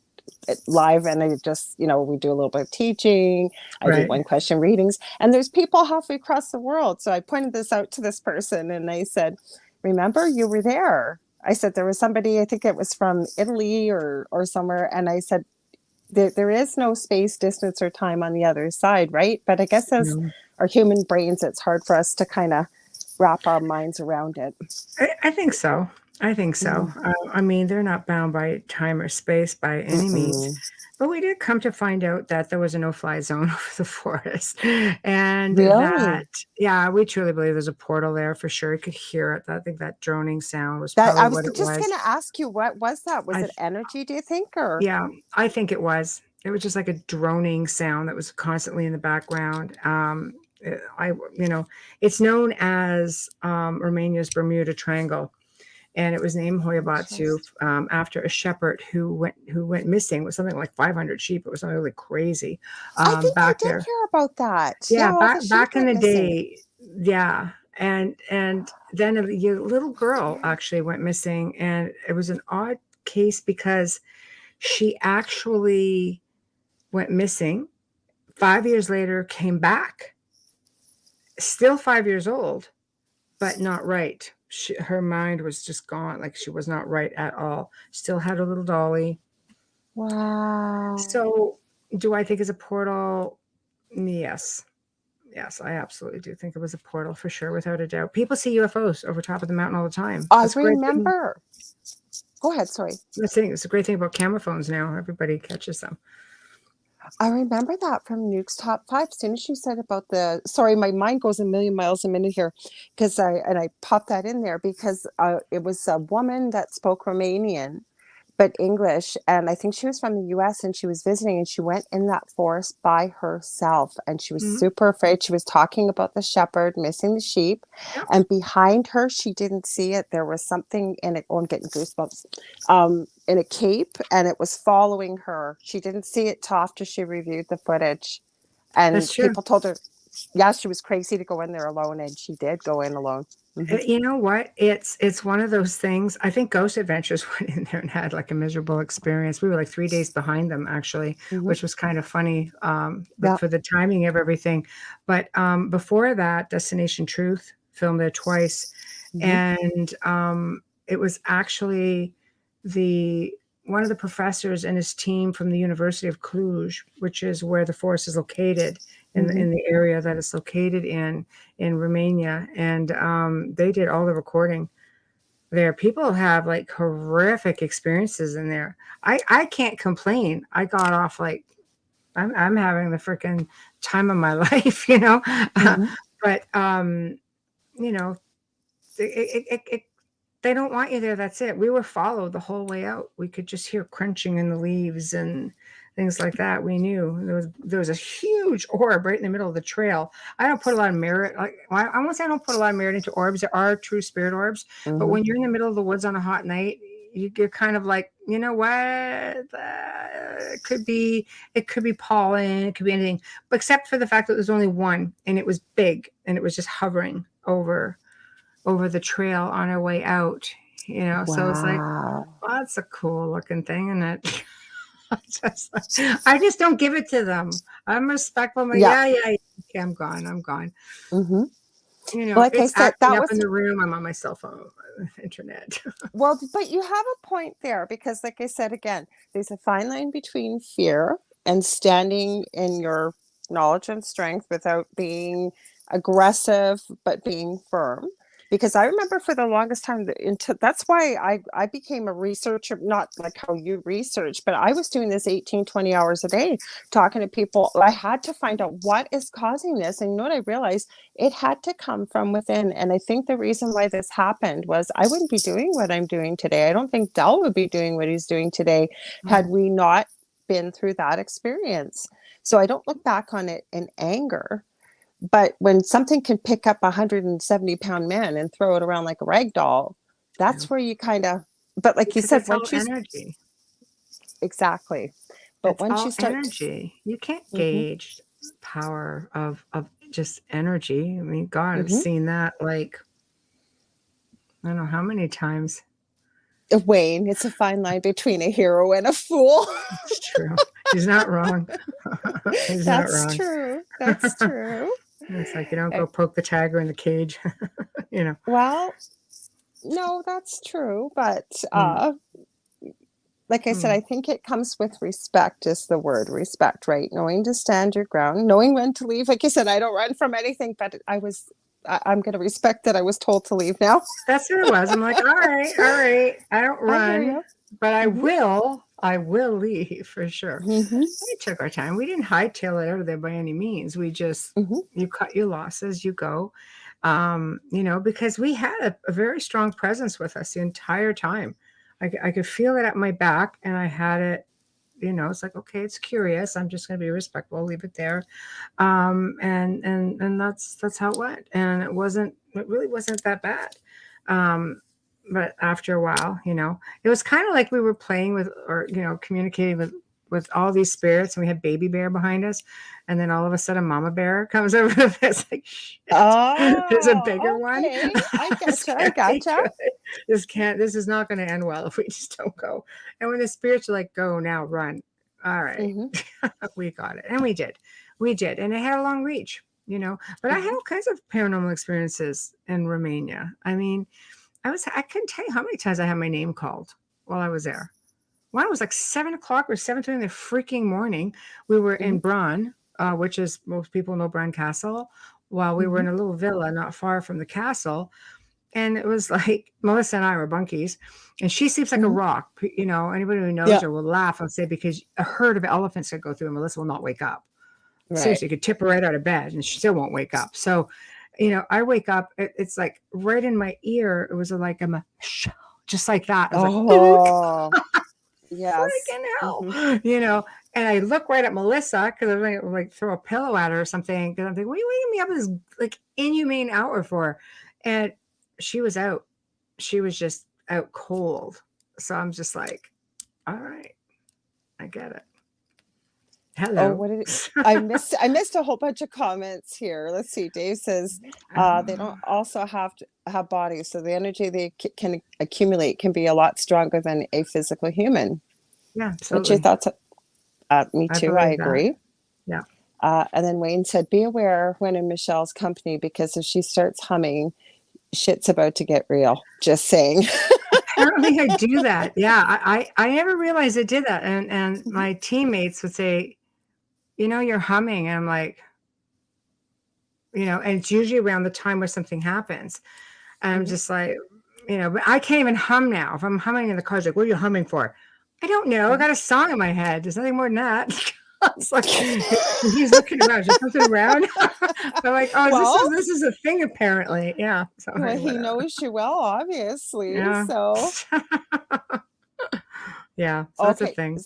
live, and I just, we do a little bit of teaching. I do 1-question readings, and there's people halfway across the world. So I pointed this out to this person, and I said, remember, you were there. I said, there was somebody, I think it was from Italy or somewhere. And I said, there is no space, distance, or time on the other side, right? But I guess as our human brains, it's hard for us to kind of wrap our minds around it. I think so. I think so. I mean, they're not bound by time or space by any means. Mm-mm. But we did come to find out that there was a no-fly zone over the forest, and that, Really? yeah, we truly believe there's a portal there for sure. You could hear it. I think that droning sound was That probably I was what it just was. going to ask you, what was that? Was I, it energy, do you think, or? yeah, I think it was. It was just like a droning sound that was constantly in the background. You know, it's known as Romania's Bermuda Triangle, and it was named Hoyabatsu Interesting. after a shepherd who went missing with something like 500 sheep. It was something really crazy I think I back did there. hear about that. Yeah, Yeah, all the sheep back in went the missing. day. Yeah, and then a little girl actually went missing, and it was an odd case because she actually went missing. 5 years later, came back, still 5 years old, but not right. Her mind was just gone. Like she was not right at all. Still had a little dolly. Wow. So, do I think it's a portal? Yes. Yes, I absolutely do think it was a portal for sure, without a doubt. People see UFOs over top of the mountain all the time. I That's a great thing. remember. Go ahead, sorry. It's a great thing about camera phones now. Everybody catches them. I remember that from Nuke's top five. As soon as you said about the, sorry, my mind goes a million miles a minute here, because I popped that in there because it was a woman that spoke Romanian, but English, and I think she was from the US, and she was visiting, and she went in that forest by herself, and she was Mhm. super afraid. She was talking about the shepherd missing the sheep, Yep, and behind her, she didn't see it. There was something in it. Oh, I'm getting goosebumps. In a cape, and it was following her. She didn't see it till after she reviewed the footage, that's and true. people told her, yeah, she was crazy to go in there alone, and she did go in alone. You know what? It's one of those things. I think Ghost Adventures went in there and had like a miserable experience. We were like 3 days behind them actually, Mm-hmm. which was kind of funny. But Yeah. for the timing of everything. But before that, Destination Truth filmed there twice, Mm-hmm. and it was actually the one of the professors and his team from the University of Cluj, which is where the forest is located Mm-hmm. in the area that it's located in Romania, and they did all the recording there. People have like horrific experiences in there. I can't complain. I got off like I'm having the freaking time of my life, you know. Mm-hmm. But you know, it they don't want you there. That's it. We were followed the whole way out. We could just hear crunching in the leaves and things like that. We knew there was a huge orb right in the middle of the trail. I don't put a lot of merit. Like I won't say I don't put a lot of merit into orbs. There are true spirit orbs, but Mm-hmm. when you're in the middle of the woods on a hot night, you're kind of like, you know what? It could be pollen. It could be anything, but except for the fact that there's only one, and it was big, and it was just hovering over the trail on our way out, you know. So it's like, Wow. well, that's a cool looking thing, and it I just don't give it to them. I'm respectful. I'm like, Yeah. yeah, okay, I'm gone. I'm gone. Mm-hmm. You know, Like I it's said, acting that up was, in the room. I'm on my cell phone, internet. well, but you have a point there, because, like I said, again, there's a fine line between fear and standing in your knowledge and strength without being aggressive, but being firm. Because I remember for the longest time, that's why I became a researcher, not like how you research, but I was doing this 18, 20 hours a day, talking to people. I had to find out what is causing this. And you know what I realized? It had to come from within. And I think the reason why this happened was I wouldn't be doing what I'm doing today. I don't think Dell would be doing what he's doing today had we not been through that experience. So I don't look back on it in anger. But when something can pick up a 170-pound man and throw it around like a rag doll, Yeah. that's where you kind of, but like you Because said, it's all once you, energy. exactly. But It's once all you start, energy. You can't mm-hmm, gauge power of just energy. I mean, God, I've mm-hmm. seen that like I don't know how many times. Wayne, it's a fine line between a hero and a fool. It's true. He's not wrong. He's not That's wrong. true. That's true. It's like you don't Eh, go poke the tiger in the cage, you know. Well, no, that's true. But Mm, like I said, mm. I think it comes with respect, is the word, respect, right? Knowing to stand your ground, knowing when to leave. Like you said, I don't run from anything, but I was I'm going to respect that I was told to leave now. That's what it was. I'm like, all right. I don't I hear run, you. but Mm-hmm. I will leave for sure. Mm-hmm. We took our time. We didn't hightail it out of there by any means. We just, Mm-hmm. you cut your losses, you go, because we had a very strong presence with us the entire time. I could feel it at my back, and I had it, it's like, okay, it's curious. I'm just going to be respectful, leave it there. And that's how it went. And it really wasn't that bad. But after a while, it was kind of like we were playing with, or, communicating with all these spirits, and we had baby bear behind us. And then all of a sudden mama bear comes over the fence, like, shit, there's a bigger one. Okay. I This gotcha. I can't be gotcha. good. This is not going to end well if we just don't go. And when the spirits are like, go now, run. All right. Mm-hmm. We got it. And we did. And it had a long reach, but I had all kinds of paranormal experiences in Romania. I mean, I couldn't tell you how many times I had my name called while I was there. When it was like 7:00 or 7:30 in the freaking morning, we were in Bran, which is, most people know, Bran Castle, while we were in a little villa not far from the castle. And it was like, Melissa and I were bunkies, and she sleeps like a rock. Anybody who knows Yeah. her will laugh and say, because a herd of elephants could go through, and Melissa will not wake up. Right. Seriously, you could tip her right out of bed and she still won't wake up. So, I wake up, it's like right in my ear. It was like, just like that. I was Oh, like, yes. freaking hell, and I look right at Melissa, because I was like throw a pillow at her or something, because I'm thinking, what are you waking me up this like inhumane hour for? And she was out. She was just out cold. So I'm just like, all right, I get it. Hello. Oh, what did I missed a whole bunch of comments here. Let's see. Dave says they don't also have to have bodies, so the energy they can accumulate can be a lot stronger than a physical human. Yeah, What's your absolutely. thoughts? Me too. I agree. Yeah. And then Wayne said, be aware when in Michelle's company, because if she starts humming, shit's about to get real. Just saying. Apparently I do that. Yeah. I never realized I did that. And my teammates would say, you're humming. And I'm like, and it's usually around the time where something happens. And I'm just like, but I can't even hum now. If I'm humming in the car, it's like, what are you humming for? I don't know. I got a song in my head. There's nothing more than that. It's like, he's looking around. Is there something around? I'm like, oh, Well, this is a thing apparently. Yeah. So, well, he whatever. knows you well, obviously. Yeah. So Yeah. So it's a okay. thing.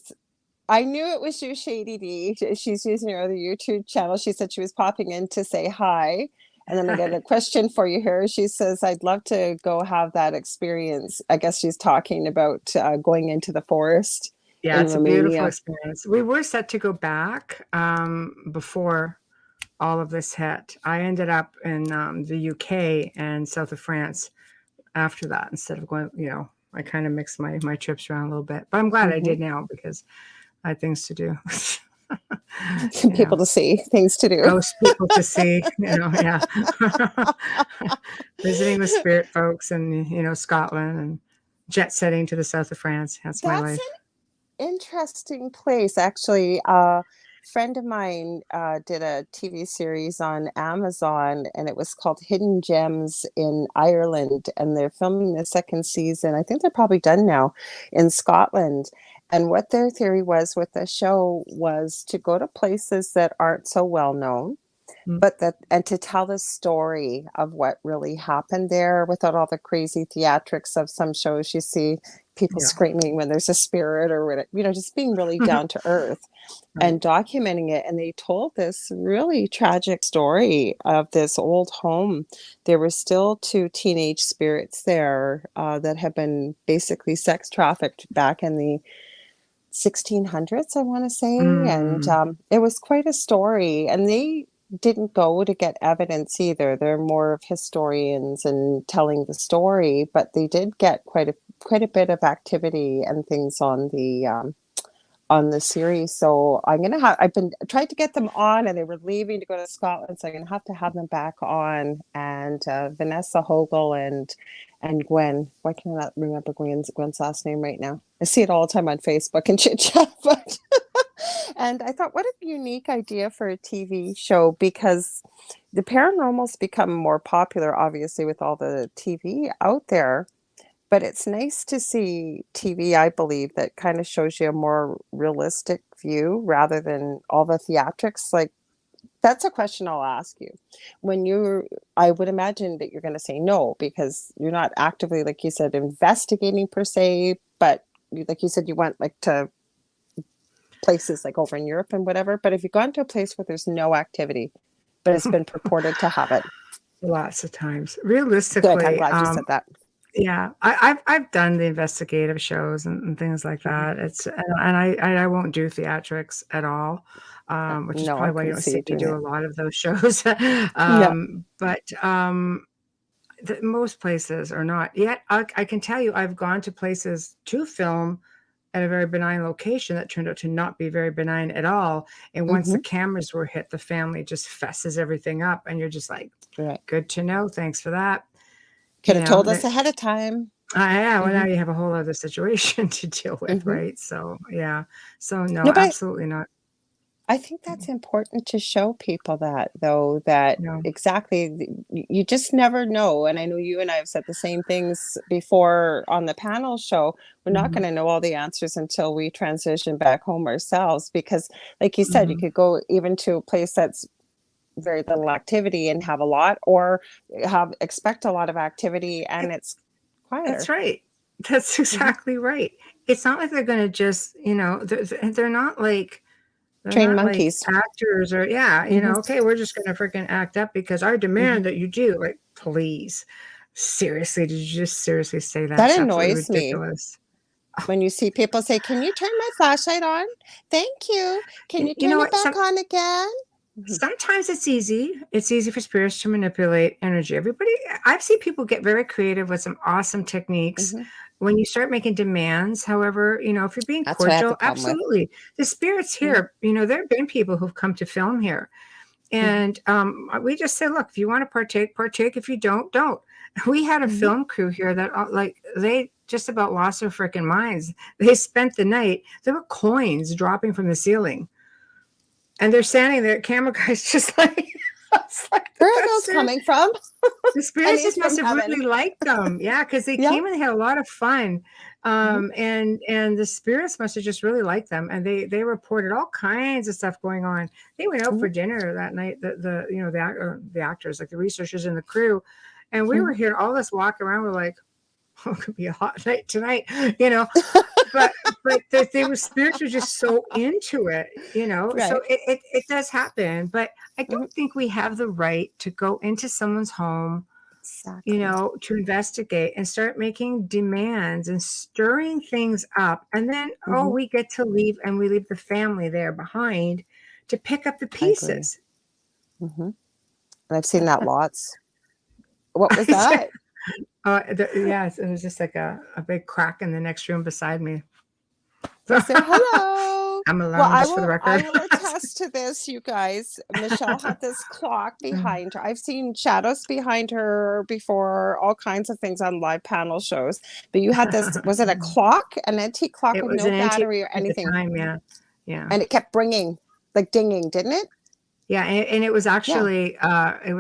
I knew it was you, Shady D. She's using her other YouTube channel. She said she was popping in to say hi. And then I got a question for you here. She says, I'd love to go have that experience. I guess she's talking about going into the forest Yeah, in it's a beautiful Romania. experience. We were set to go back before all of this hit. I ended up in the UK and south of France after that, instead of going, I kind of mixed my trips around a little bit. But I'm glad I did now, because I had things to do. People to see, things to do. Ghost people to see, yeah. Visiting the spirit folks and, Scotland, and jet setting to the south of France. That's my life. An interesting place, actually. A friend of mine did a TV series on Amazon, and it was called Hidden Gems in Ireland, and they're filming the second season. I think they're probably done now, in Scotland. And what their theory was with the show was to go to places that aren't so well known, but and to tell the story of what really happened there, without all the crazy theatrics of some shows you see people screaming when there's a spirit, or whatever, just being really down to earth and documenting it. And they told this really tragic story of this old home. There were still two teenage spirits there that had been basically sex trafficked back in the 1600s, I want to say. And it was quite a story. And they didn't go to get evidence either. They're more of historians and telling the story, but they did get quite a bit of activity and things on the series. So I've been tried to get them on, and they were leaving to go to Scotland, so I'm gonna have them back on. And Vanessa Hogle and Gwen. Why can I not remember Gwen's last name right now? I see it all the time on Facebook and chit chat, but And I thought, what a unique idea for a TV show, because the paranormal's become more popular, obviously, with all the TV out there. But it's nice to see TV, I believe, that kind of shows you a more realistic view rather than all the theatrics. Like, that's a question I'll ask you. I would imagine that you're going to say no, because you're not actively, like you said, investigating per se, but like you said, you went like to places like over in Europe and whatever. But if you've gone to a place where there's no activity, but it's been purported to have it, Lots of times. good. I'm Realistically, glad you said that. yeah, I've done the investigative shows and things like Mhm. that. I won't do theatrics at all, which is No, I probably why you couldn't don't see see you me doing do it. a lot of those shows. Yeah. But most places are not yet. I can tell you, I've gone to places to film at a very benign location that turned out to not be very benign at all. And once the Hmm. cameras were hit, the family just fesses everything up, and you're just like, Right. good to know. Thanks for that. Could have told us ahead of time. Yeah, well, Hmm. now you have a whole other situation to deal with, Hmm. right? So, yeah. So, no, No, but absolutely not. I think that's important to show people that, though, that No. exactly you just never know. And I know you and I have said the same things before on the panel show. We're not Mhm, going to know all the answers until we transition back home ourselves, because, like you said, you mhm. could go even to a place that's very little activity and have a lot, or have expect a lot of activity Eh, and it's That's quieter. right. That's Hmm. exactly right. It's not like they're gonna just, they're not like Trained monkeys. actors or yeah, Hmm. okay, we're just gonna freaking act up because I Hmm. demand that you do. Like, please. Seriously, did you just seriously say that? That It's absolutely annoys me. ridiculous. When you see people say, "Can you turn my flashlight on? Thank you. Can you You know turn it what? back on again?" Mhm, Sometimes it's easy. It's easy for spirits to manipulate energy. I've seen people get very creative with some awesome techniques. mhm. When you start making demands, however, if you're being That's what I have the cordial, problem with. absolutely. The spirits Mhm, here, there have been people who've come to film here. mhm, And we just say, look, if you want to partake, partake. If you don't, don't. We had a mhm. film crew here that, they just about lost their freaking minds. They spent the night, there were coins dropping from the ceiling. And they're standing there, camera guys, just like, it's like the Where are best those thing. coming from? The And spirits he's just from must have heaven. really liked them. Yeah, because they Yeah. came and they had a lot of fun. Mhm, And the spirits must have just really liked them. And they reported all kinds of stuff going on. They went out mhm, for dinner that night, the actors, like the researchers and the crew. And we were mhm. hearing all this walk around. We're like, oh, it could be a hot night tonight, you know. But they were spirits were just so into it, so Right. it does happen, but I Mhm. don't think we have the right to go into someone's home, Exactly. to investigate and start making demands and stirring things up, and then, oh, Mhm. we get to leave, and we leave the family there behind to pick up the I agree. pieces. Mhm. And I've seen that lots. What was that? Yes, it was just like a big crack in the next room beside me. So Say hello. I'm Well, alone, I just for the will I record. will attest to this, you guys. Michelle had this clock behind her. I've seen shadows behind her before, all kinds of things on live panel shows. But you had this, was it a clock? An antique clock It with was no an antique battery or at the anything. time, yeah. Yeah. And it kept ringing, like dinging, didn't it? Yeah, and Yeah. it was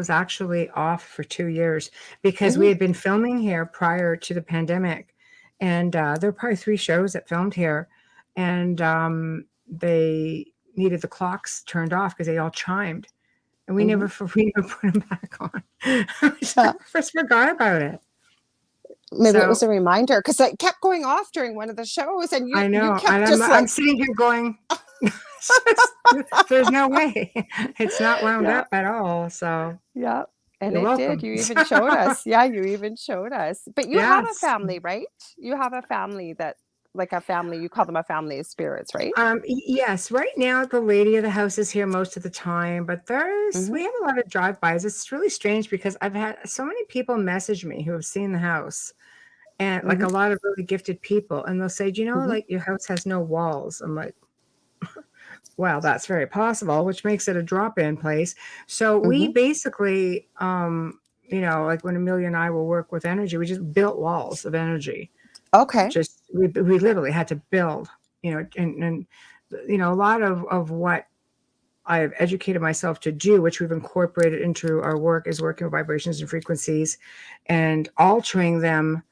actually off for 2 years because we Hmm. had been filming here prior to the pandemic, and, there were probably 3 shows that filmed here, and, they needed the clocks turned off because they all chimed, and Hmm. we never put them back on. We Yeah. just forgot about it. Maybe it So, was a reminder, because it kept going off during one of the shows, and you I you know, and kept I'm just I'm like, sitting here going, it's just there's no way. It's not wound yeah. up at all, so Yeah, and you're it did. welcome. You even showed us. Yeah, you even showed us. But you have a Yes. family, right? You have a family that, like a family, you call them a family of spirits, right? Yes, right now the lady of the house is here most of the time, but Mhm, we have a lot of drive-bys. It's really strange because I've had so many people message me who have seen the house, and like mhm, a lot of really gifted people, and they'll say, "Do you know, mhm, like your house has no walls?" I'm like, well, that's very possible, which makes it a drop-in place. So we mhm. basically, like when Amelia and I will work with energy, we just built walls of energy. Okay. Just we literally had to build. and a lot of what I've educated myself to do, which we've incorporated into our work, is working with vibrations and frequencies and altering them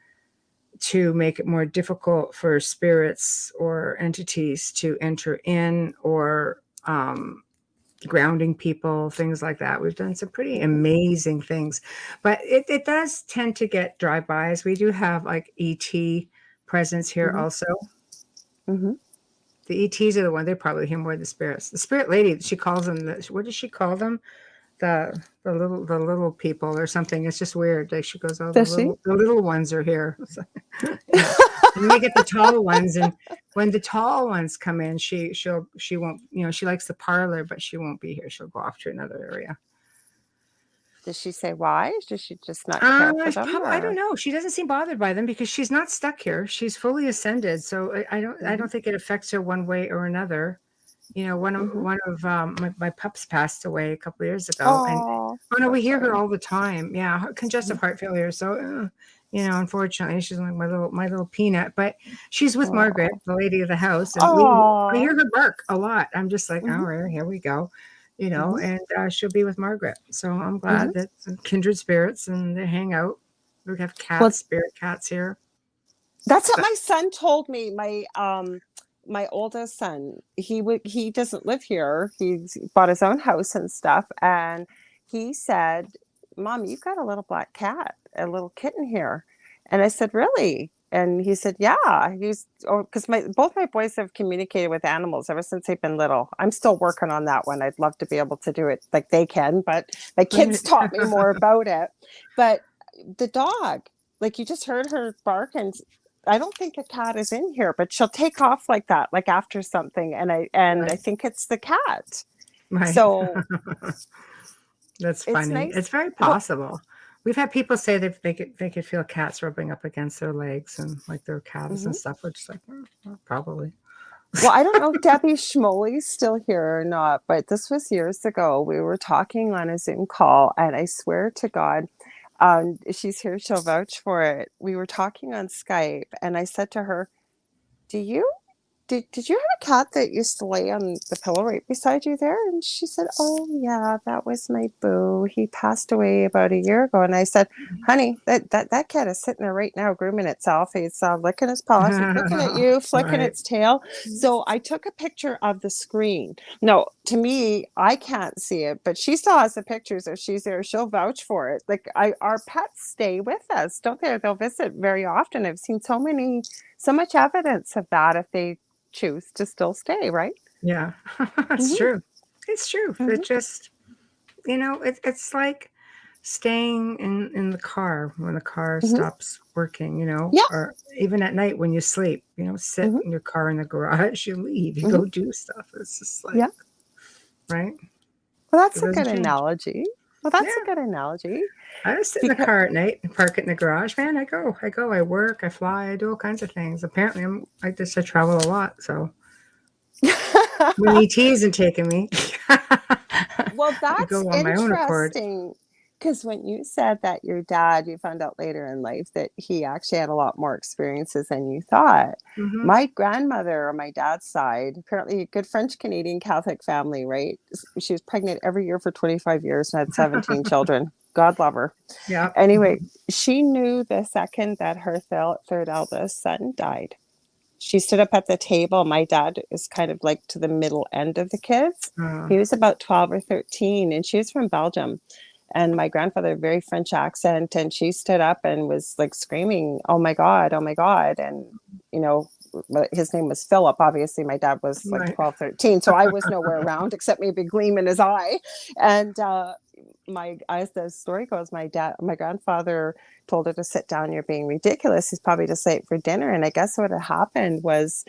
to make it more difficult for spirits or entities to enter in, or grounding people, things like that. We've done some pretty amazing things, but it does tend to get drive-bys. We do have like ET presence here also. Mm-hmm. The ETs are the one, they probably hear more of the spirits. The spirit lady, she calls them, what does she call them? The little people or something. It's just weird. Like she goes, oh, Does she? the little ones are here. Yeah. And we get the tall ones, and when the tall ones come in, she won't, she likes the parlor, but she won't be here. She'll go off to another area. Does she say why? Does she just not care for them? I don't know. She doesn't seem bothered by them because she's not stuck here. She's fully ascended, so I don't think it affects her one way or another. One of my pups passed away a couple of years ago, and we hear her all the time. Yeah, congestive heart failure. So, unfortunately, she's like my little peanut. But she's with Margaret, the lady of the house, and I hear her bark a lot. I'm just like, all right, here we go, and she'll be with Margaret. So I'm glad that kindred spirits and they hang out. We have cats, spirit cats here. That's what my son told me. My oldest son, he doesn't live here. He's bought his own house and stuff. And he said, Mom, you've got a little black cat, a little kitten here. And I said, really? And he said, yeah. Because both my boys have communicated with animals ever since they've been little. I'm still working on that one. I'd love to be able to do it like they can, but my kids taught me more about it. But the dog, like you just heard her bark, and I don't think a cat is in here, but she'll take off like that, like after something. And I think it's the cat. Right. So that's funny. Nice. It's very possible. We've had people say that they could feel cats rubbing up against their legs and like their calves and stuff. We're just like, well, probably. Well, I don't know if Debbie Schmoley's still here or not, but this was years ago. We were talking on a Zoom call, and I swear to God, she's here, she'll vouch for it. We were talking on Skype, and I said to her, did you have a cat that used to lay on the pillow right beside you there? And she said, oh yeah, that was my boo. He passed away about a year ago. And I said, honey, that cat is sitting there right now grooming itself. It's licking his paws, looking at you, flicking its tail. So I took a picture of the screen. No, to me, I can't see it, but she still has the pictures. If she's there, she'll vouch for it. Like our pets stay with us, don't they? They'll visit very often. I've seen so much evidence of that if they choose to still stay, right? Yeah, it's true. It's true. It just, it's like staying in the car when the car stops working, or even at night when you sleep, sit in your car in the garage, you leave, you go do stuff. It's just like, right? Well, that's a good analogy. A good analogy. I just sit in the car at night and park it in the garage, man. I go, I work, I fly, I do all kinds of things. Apparently I travel a lot. So when ET isn't taking me, well, that's I go on my own accord. Interesting. Because when you said that your dad, you found out later in life that he actually had a lot more experiences than you thought. My grandmother on my dad's side, apparently a good French Canadian Catholic family, right? She was pregnant every year for 25 years and had 17 children. God love her. Yeah. Anyway, she knew the second that her third eldest son died. She stood up at the table. My dad is kind of like to the middle end of the kids. He was about 12 or 13, and she was from Belgium. And my grandfather, very French accent, and she stood up and was like screaming, oh my God, oh my God. And, his name was Philip. Obviously, my dad was like 12, 13. So I was nowhere around except maybe a gleam in his eye. And as the story goes, my grandfather told her to sit down. You're being ridiculous. He's probably just late for dinner. And I guess what had happened was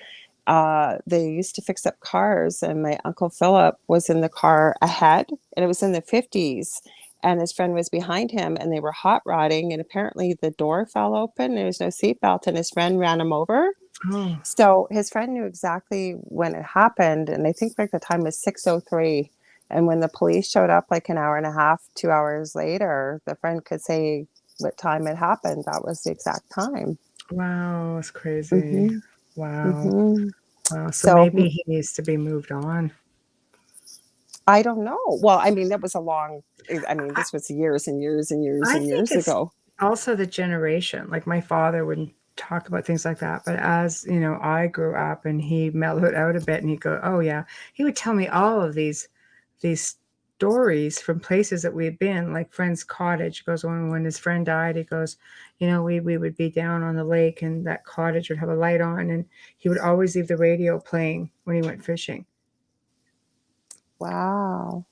they used to fix up cars. And my Uncle Philip was in the car ahead. And it was in the 50s. And his friend was behind him, and they were hot rodding. And apparently the door fell open. There was no seatbelt, and his friend ran him over. So his friend knew exactly when it happened. And I think like the time was 6:03. And when the police showed up like an hour and a half, 2 hours later, the friend could say what time it happened. That was the exact time. Wow, it's crazy. Wow. So So maybe he needs to be moved on. I don't know. Well, I mean, that was a long, I mean, I, this was years and years and years I and think years it's ago. also the generation. Like my father wouldn't talk about things like that, but as you know, I grew up and he mellowed out a bit, and he'd go, "Oh yeah," he would tell me all of these stories from places that we had been, like Friend's Cottage. He goes, when his friend died, he goes, you know, we would be down on the lake, and that cottage would have a light on, and he would always leave the radio playing when he went fishing. Wow.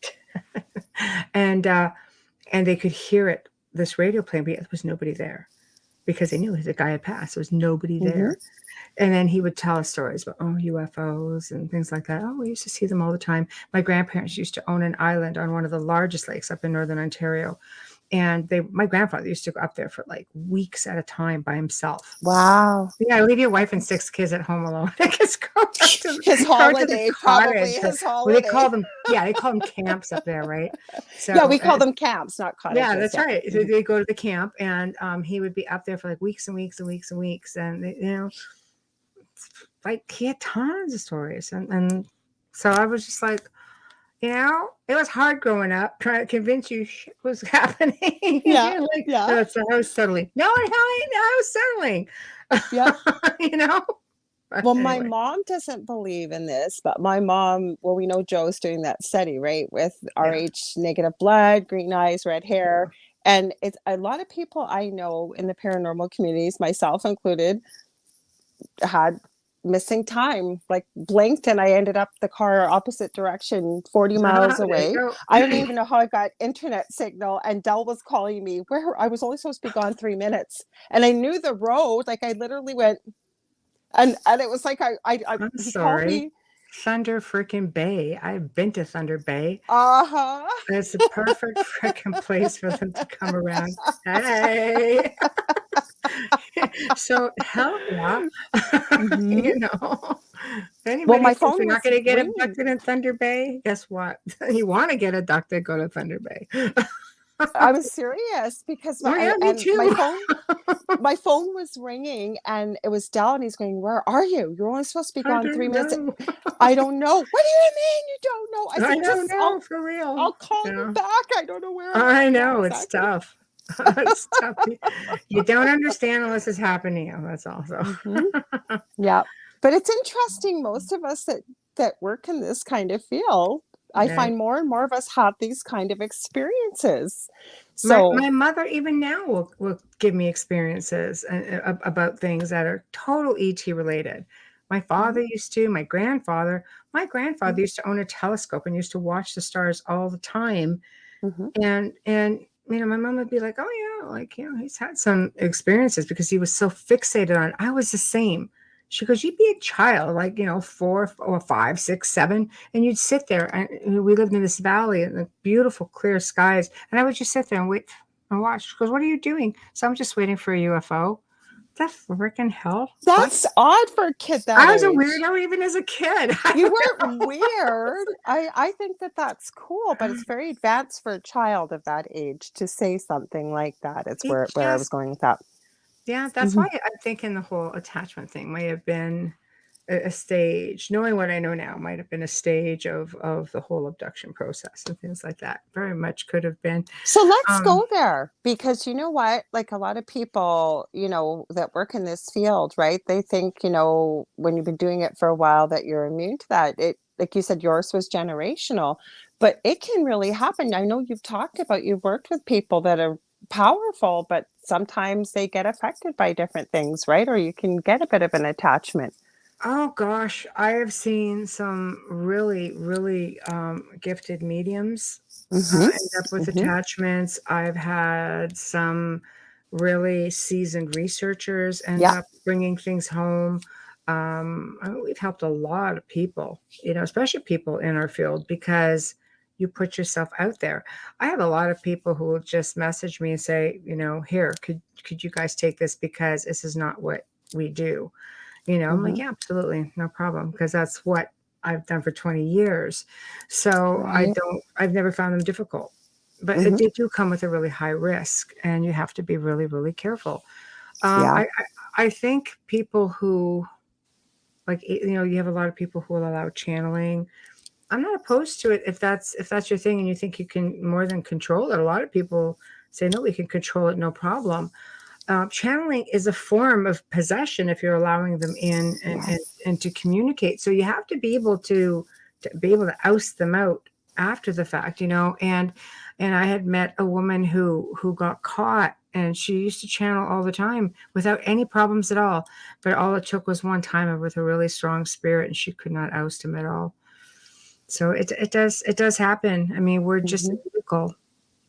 and and they could hear it, this radio playing, but there was nobody there because they knew the guy had passed. There was nobody Hmm. there. And then he would tell us stories about UFOs and things like that. Oh, we used to see them all the time. My grandparents used to own an island on one of the largest lakes up in northern Ontario, and my grandfather used to go up there for like weeks at a time by himself. Wow. Yeah, leave your wife and 6 kids at home alone. I guess His go to the holiday, probably cottage. his Well, they holiday. call them, yeah, they call them camps up there, right? Yeah, So we call them camps, not yeah, cottages. that's Yeah. right. So Mhm. they go to the camp, and he would be up there for like weeks and weeks and weeks and weeks, and like he had tons of stories, and so I was just like, it was hard growing up trying to convince you shit was happening. Yeah. Like, Yeah. so I was settling. No, hell, I was settling. Yeah. you know. But Well, my anyway, mom doesn't believe in this, but my mom, well, we know Joe's doing that study, right? With yeah, RH negative blood, green eyes, red hair. yeah. And it's a lot of people I know in the paranormal communities, myself included, had missing time, like blinked and I ended up the car opposite direction, 40 miles There you away. go. I don't even know how I got internet signal. And Dell was calling me where I was only supposed to be gone 3 minutes. And I knew the road. Like I literally went and it was like I'm he called sorry. me. Thunder freaking Bay. I've been to Thunder Bay. Uh-huh. It's a perfect freaking place for them to come around. Hey. So hell yeah. Hmm. you know. Well, Anybody my thinks phone you're not was gonna get ringing. abducted in Thunder Bay, guess what? You wanna get abducted, go to Thunder Bay. I was serious because Oh yeah, me and my too. phone was ringing and it was Dell and he's going, "Where are you? You're only supposed to be I gone don't 3 minutes." know. I don't know. What do you mean you don't know? I I said, don't just know for real. I'll call you Yeah. back. I don't know where I I am. Yeah, know, it's exactly. tough. It's tough. You don't understand unless it's happening to you, that's all. So Hmm. Yeah. But it's interesting. Most of us that work in this kind of field, I right. find more and more of us have these kind of experiences. My So, mother even now will give me experiences about things that are total ET related. My mhm, father used to, my grandfather mhm, used to own a telescope and used to watch the stars all the time. mhm. And my mom would be like, "Oh yeah, like he's had some experiences because he was so fixated on it." I was the same. She goes, "You'd be a child, like 4 or 5, 6, 7, and you'd sit there." And we lived in this valley and the beautiful clear skies, and I would just sit there and wait and watch. She goes, "What are you doing?" So I'm just waiting for a UFO. The freaking hell! What? That's odd for a kid that I was a age. weirdo even as a kid. You weren't weird. I think that that's cool, but it's very advanced for a child of that age to say something like that. It's It where I was just going with that. Yeah, that's why Mhm. I'm thinking the whole attachment thing might have been a stage. Knowing what I know now might have been a stage of the whole abduction process and things like that. Very much could have been. So let's Um, go there because you know what? Like a lot of people, that work in this field, right? They think, when you've been doing it for a while that you're immune to that. It, like you said, yours was generational, but it can really happen. I know you've worked with people that are powerful, but sometimes they get affected by different things, right? Or you can get a bit of an attachment. oh gosh, I have seen some really, really gifted mediums Mm-hmm. end up with Mm-hmm. attachments. I've had some really seasoned researchers end Yeah. up bringing things home. We've helped a lot of people, especially people in our field because you put yourself out there. I have a lot of people who will just message me and say, here, could you guys take this because this is not what we do. I'm like, Mm-hmm. yeah, absolutely, no problem, because that's what I've done for 20 years. So Right. I've never found them difficult. But Mm-hmm. they do come with a really high risk, and you have to be really, really careful. Um, Yeah. I, I, I think people who Like, you have a lot of people who will allow channeling. I'm not opposed to it if that's your thing and you think you can more than control it. A lot of people say, no, we can control it, no problem. Channeling is a form of possession if you're allowing them in and to communicate. So you have to be able to be able to oust them out after the fact, and I had met a woman who got caught, and she used to channel all the time without any problems at all. But all it took was one time with a really strong spirit, and she could not oust him at all. So it does happen. I mean, we're just a vehicle,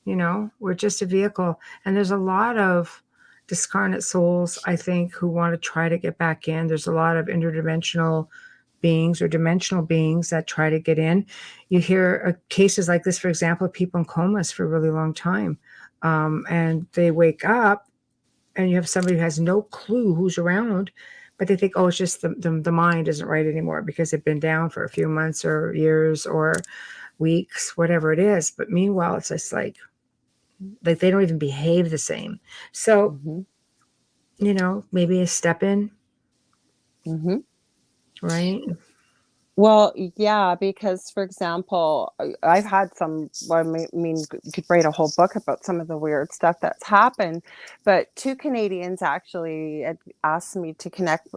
we're just a vehicle. And there's a lot of discarnate souls, I think, who want to try to get back in. There's a lot of interdimensional beings or dimensional beings that try to get in. You hear cases like this, for example, people in comas for a really long time. And they wake up and you have somebody who has no clue who's around, but they think, oh, it's just the mind isn't right anymore because they've been down for a few months or years or weeks, whatever it is. But meanwhile, it's just like they don't even behave the same. So, maybe a step in, right? Well, yeah, because for example, I've had some, I mean, you could write a whole book about some of the weird stuff that's happened, but two Canadians actually had asked me to connect,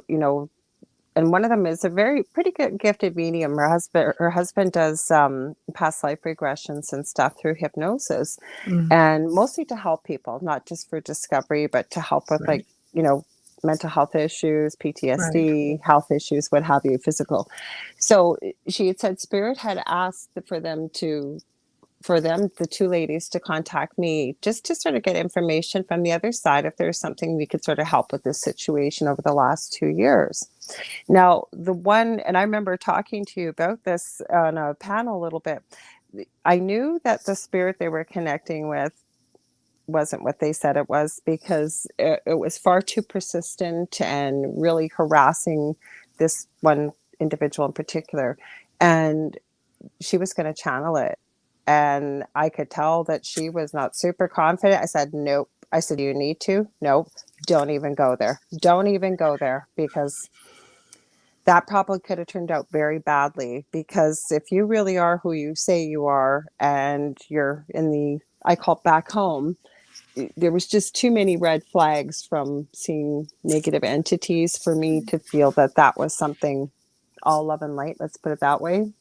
and one of them is a pretty good gifted medium. Her husband does past life regressions and stuff through hypnosis, and mostly to help people, not just for discovery, but to help with Right. mental health issues, PTSD, health issues, what have you, physical. So she had said Spirit had asked the two ladies to contact me just to sort of get information from the other side if there's something we could sort of help with this situation over the last 2 years. Now, and I remember talking to you about this on a panel a little bit. I knew that the spirit they were connecting with wasn't what they said it was, because it was far too persistent and really harassing this one individual in particular. And she was going to channel it. And I could tell that she was not super confident. I said, nope. I said, you need to? Nope. Don't even go there. Don't even go there, because that probably could have turned out very badly. Because if you really are who you say you are and you're I call it back home, there was just too many red flags from seeing negative entities for me to feel that was something all love and light. Let's put it that way.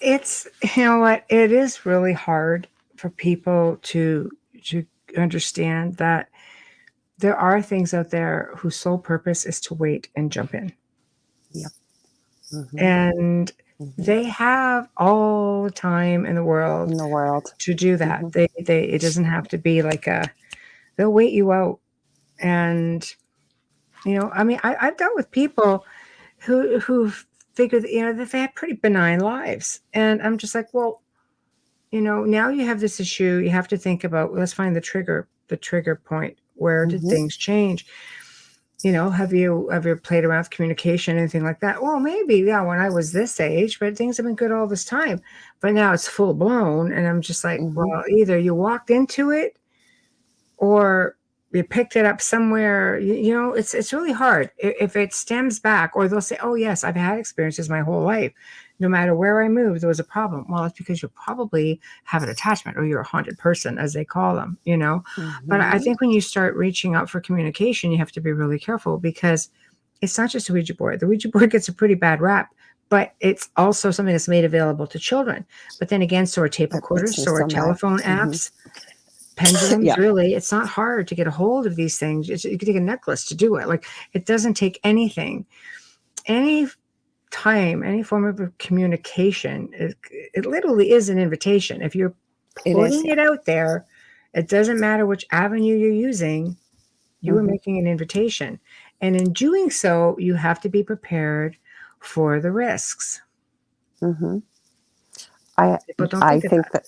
It's, what, it is really hard for people to understand that there are things out there whose sole purpose is to wait and jump in. Yep. And they have all the time in the world to do that. It doesn't have to be like they'll wait you out. And, I mean, I've dealt with people who figure that, that they have pretty benign lives. And I'm just like, well, now you have this issue. You have to think about, let's find the trigger point. Where did things change? Have you ever played around with communication, anything like that? Well, maybe, yeah, when I was this age, but things have been good all this time. But now it's full blown. And I'm just like, well, either you walked into it or you picked it up somewhere. It's really hard if it stems back, or they'll say, oh, yes, I've had experiences my whole life. No matter where I moved, there was a problem. Well, it's because you probably have an attachment, or you're a haunted person, as they call them, But I think when you start reaching out for communication, you have to be really careful, because it's not just a Ouija board. The Ouija board gets a pretty bad rap, but it's also something that's made available to children. But then again, so are tape recorders, so are telephone apps, pendulums. Really, it's not hard to get a hold of these things. You can take a necklace to do it. Like, it doesn't take anything. Any form of communication, it literally is an invitation. If you're putting it out there, it doesn't matter which avenue you're using, you are making an invitation. And in doing so, you have to be prepared for the risks. I think that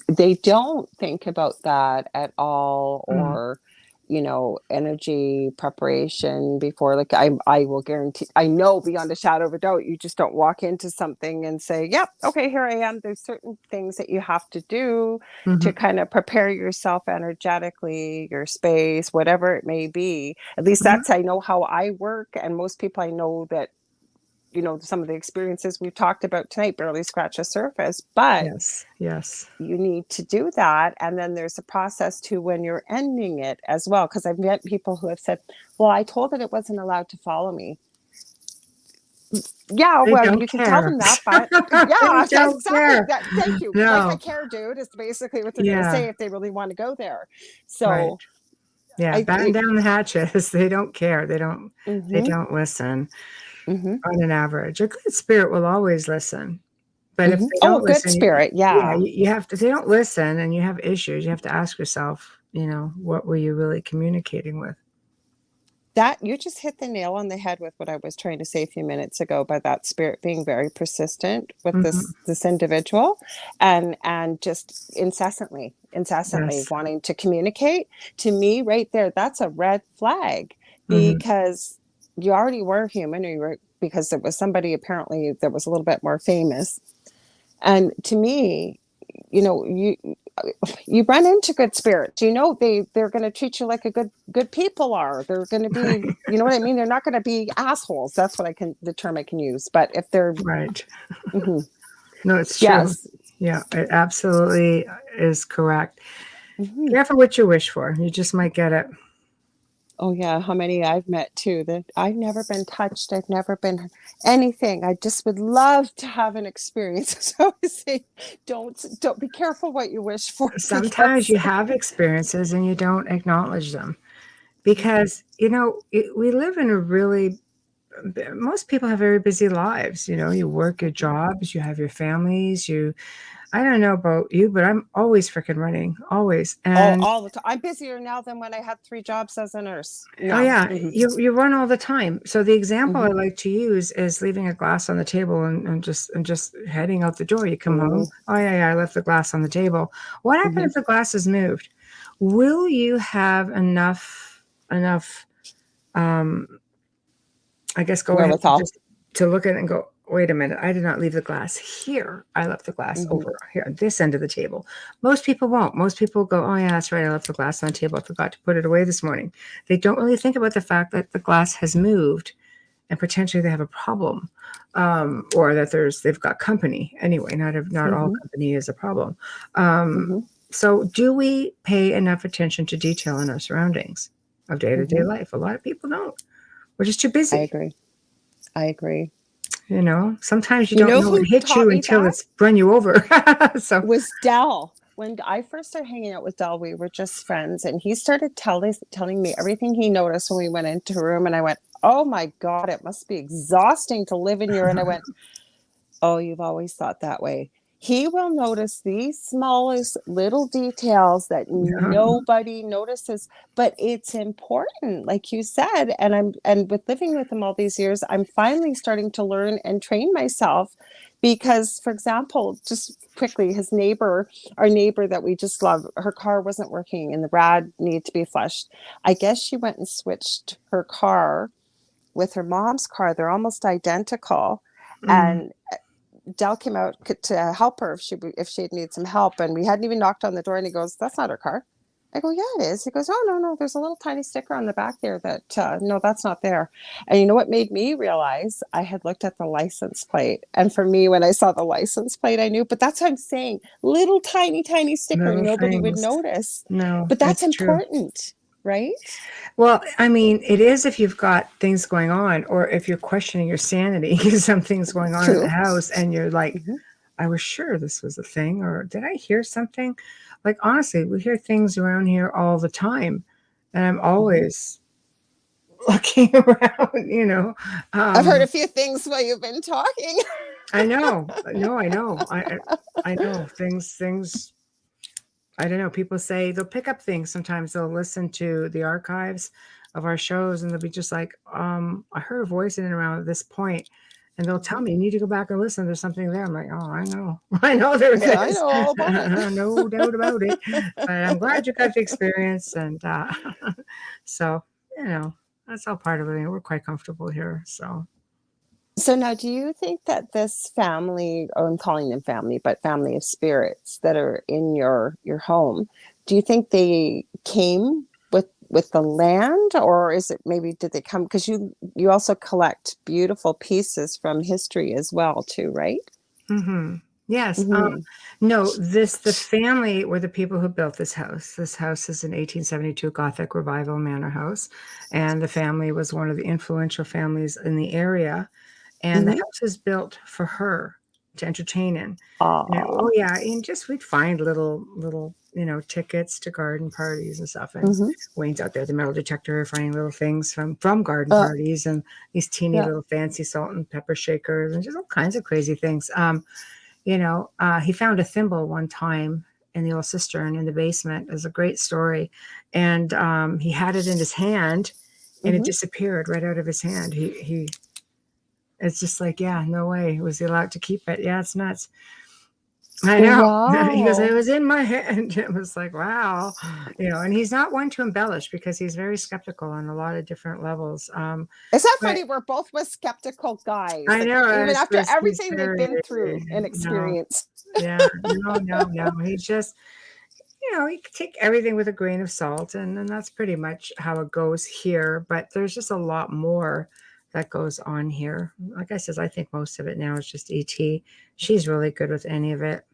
they don't think about that at all, or energy preparation before. Like I will guarantee, I know beyond a shadow of a doubt, you just don't walk into something and say, yep, okay, here I am. There's certain things that you have to do to Mm-hmm. kind of prepare yourself energetically, your space, whatever it may be. At least Mm-hmm. that's, I know how I work. And most people I know that, some of the experiences we've talked about tonight barely scratch the surface, but Yes. Yes. you need to do that. And then there's a process to when you're ending it as well. Because I've met people who have said, well, I told it wasn't allowed to follow me. Yeah, They well, don't you can tell care. them that, but They yeah, that's don't exactly care. that. Thank you. Like I No. care, dude, is basically what they're going to Yeah. say if they really want to go there. Right. So Yeah. I, Batten down the hatches. They don't care. They don't. They mm-hmm, don't listen. mm-hmm, On an average, a good spirit will always listen. But if mm-hmm. they Oh, don't a good listen, spirit. yeah, Yeah. you have to. If they don't listen, and you have issues, you have to ask yourself. What were you really communicating with? That you just hit the nail on the head with what I was trying to say a few minutes ago about that spirit being very persistent with Mhm. this individual, and just incessantly Yes. wanting to communicate. To me, right there, that's a red flag, Mhm. because you already were human, or you were, because it was somebody apparently that was a little bit more famous. And to me, you run into good spirits. They're going to treat you like a good people are. They're going to be, Right. you know what I mean. They're not going to be assholes. That's what the term I can use. But if they're, Right. mhm, No, it's true. yes, Yeah, it absolutely is correct. hmm, Careful what you wish for. You just might get it. oh yeah, how many I've met too that I've never been touched. I've never been anything. I just would love to have an experience. So I say, don't be careful what you wish for, Sometimes because you have experiences and you don't acknowledge them because we live in a really most people have very busy lives. You work your jobs, you have your families, I don't know about you, but I'm always freaking running, always. oh, And all the time. I'm busier now than when I had 3 jobs as a nurse. oh No. yeah, Hmm. you run all the time. So the example I Hmm. like to use is leaving a glass on the table and just heading out the door. You come home. Oh. Oh yeah, I left the glass on the table. What happened Hmm. if the glass is moved? Will you have enough um I guess go ahead to Wherewithal. just to look at it and go, wait a minute, I did not leave the glass here. I left the glass Hmm. over here at this end of the table. Most people won't. Most people go, oh yeah, that's right. I left the glass on the table. I forgot to put it away this morning. They don't really think about the fact that the glass has moved and potentially they have a problem. Or that they've got company. Anyway, not all Hmm. company is a problem. Um, Hmm. so do we pay enough attention to detail in our surroundings of day-to-day Hmm. life? A lot of people don't. We're just too I busy. agree. I agree. Sometimes you You don't know know what who hit taught you me until that? it's run you over. So, Was Dell. When I first started hanging out with Dell, we were just friends, and he started telling me everything he noticed when we went into a room, and I went, "Oh my God, it must be exhausting to live in your." And I went, "Oh, you've always thought that way." He will notice these smallest little details that nobody notices, but it's important, like you said. And with living with him all these years, I'm finally starting to learn and train myself. Because, for example, just quickly, our neighbor that we just love, her car wasn't working and the rad needed to be flushed. I guess she went and switched her car with her mom's car. They're almost identical. mm, And Dell came out to help her if she'd need some help, and we hadn't even knocked on the door. And he goes, "That's not her car." I go, "Yeah, it is." He goes, "Oh no, no, there's a little tiny sticker on the back there that no, that's not there." And you know what made me realize? I had looked at the license plate, and for me, when I saw the license plate, I knew. But that's what I'm saying: little tiny sticker, little nobody would things. notice. No, But that's it's true. important, right? Well, I mean, it is if you've got things going on or if you're questioning your sanity, something's going on in the True. house and you're like, Hmm. I was sure this was a thing, or did I hear something? Like, honestly, we hear things around here all the time. And I'm Hmm. always looking around. I've heard Um, a few things while you've been talking. I know. No, I know. I know things. I don't know. People say they'll pick up things. Sometimes they'll listen to the archives of our shows, and they'll be just like, "I heard a voice in and around this point," And they'll tell me, you need to go back and listen. There's something there. I'm like, oh, I know. I know there I is. know all about it. No doubt about it. But I'm glad you got the experience. And so, that's all part of it. We're quite comfortable here. So. So now, do you think that this family, or I'm calling them family, but family of spirits that are in your home, do you think they came with the land, or is it maybe did they come because you also collect beautiful pieces from history as well too, right? Mm-hmm. Yes. Mm-hmm. No, the family were the people who built this house. This house is an 1872 Gothic Revival manor house, and the family was one of the influential families in the area. And the Mm-hmm. house was built for her to entertain in. Ah. Oh yeah, and just we'd find little tickets to garden parties and stuff. And Mm-hmm. Wayne's out there, the metal detector, finding little things from garden Uh, parties and these teeny yeah. little fancy salt and pepper shakers and just all kinds of crazy things. He found a thimble one time in the old cistern in the basement. It was a great story, and he had it in his hand, and it Mm-hmm. disappeared right out of his hand. He It's just like, yeah, no way was he allowed to keep it. Yeah, it's nuts. I know. He goes, it Wow. was in my hand. It was like, wow. And he's not one to embellish because he's very skeptical on a lot of different levels. Is that But funny? We're both with skeptical guys, I like know even after he's everything they've very, been through and no, experienced. yeah, no. He's just, you can take everything with a grain of salt, and that's pretty much how it goes here. But there's just a lot more that goes on here. Like I says, I think most of it now is just ET. She's really good with any of it.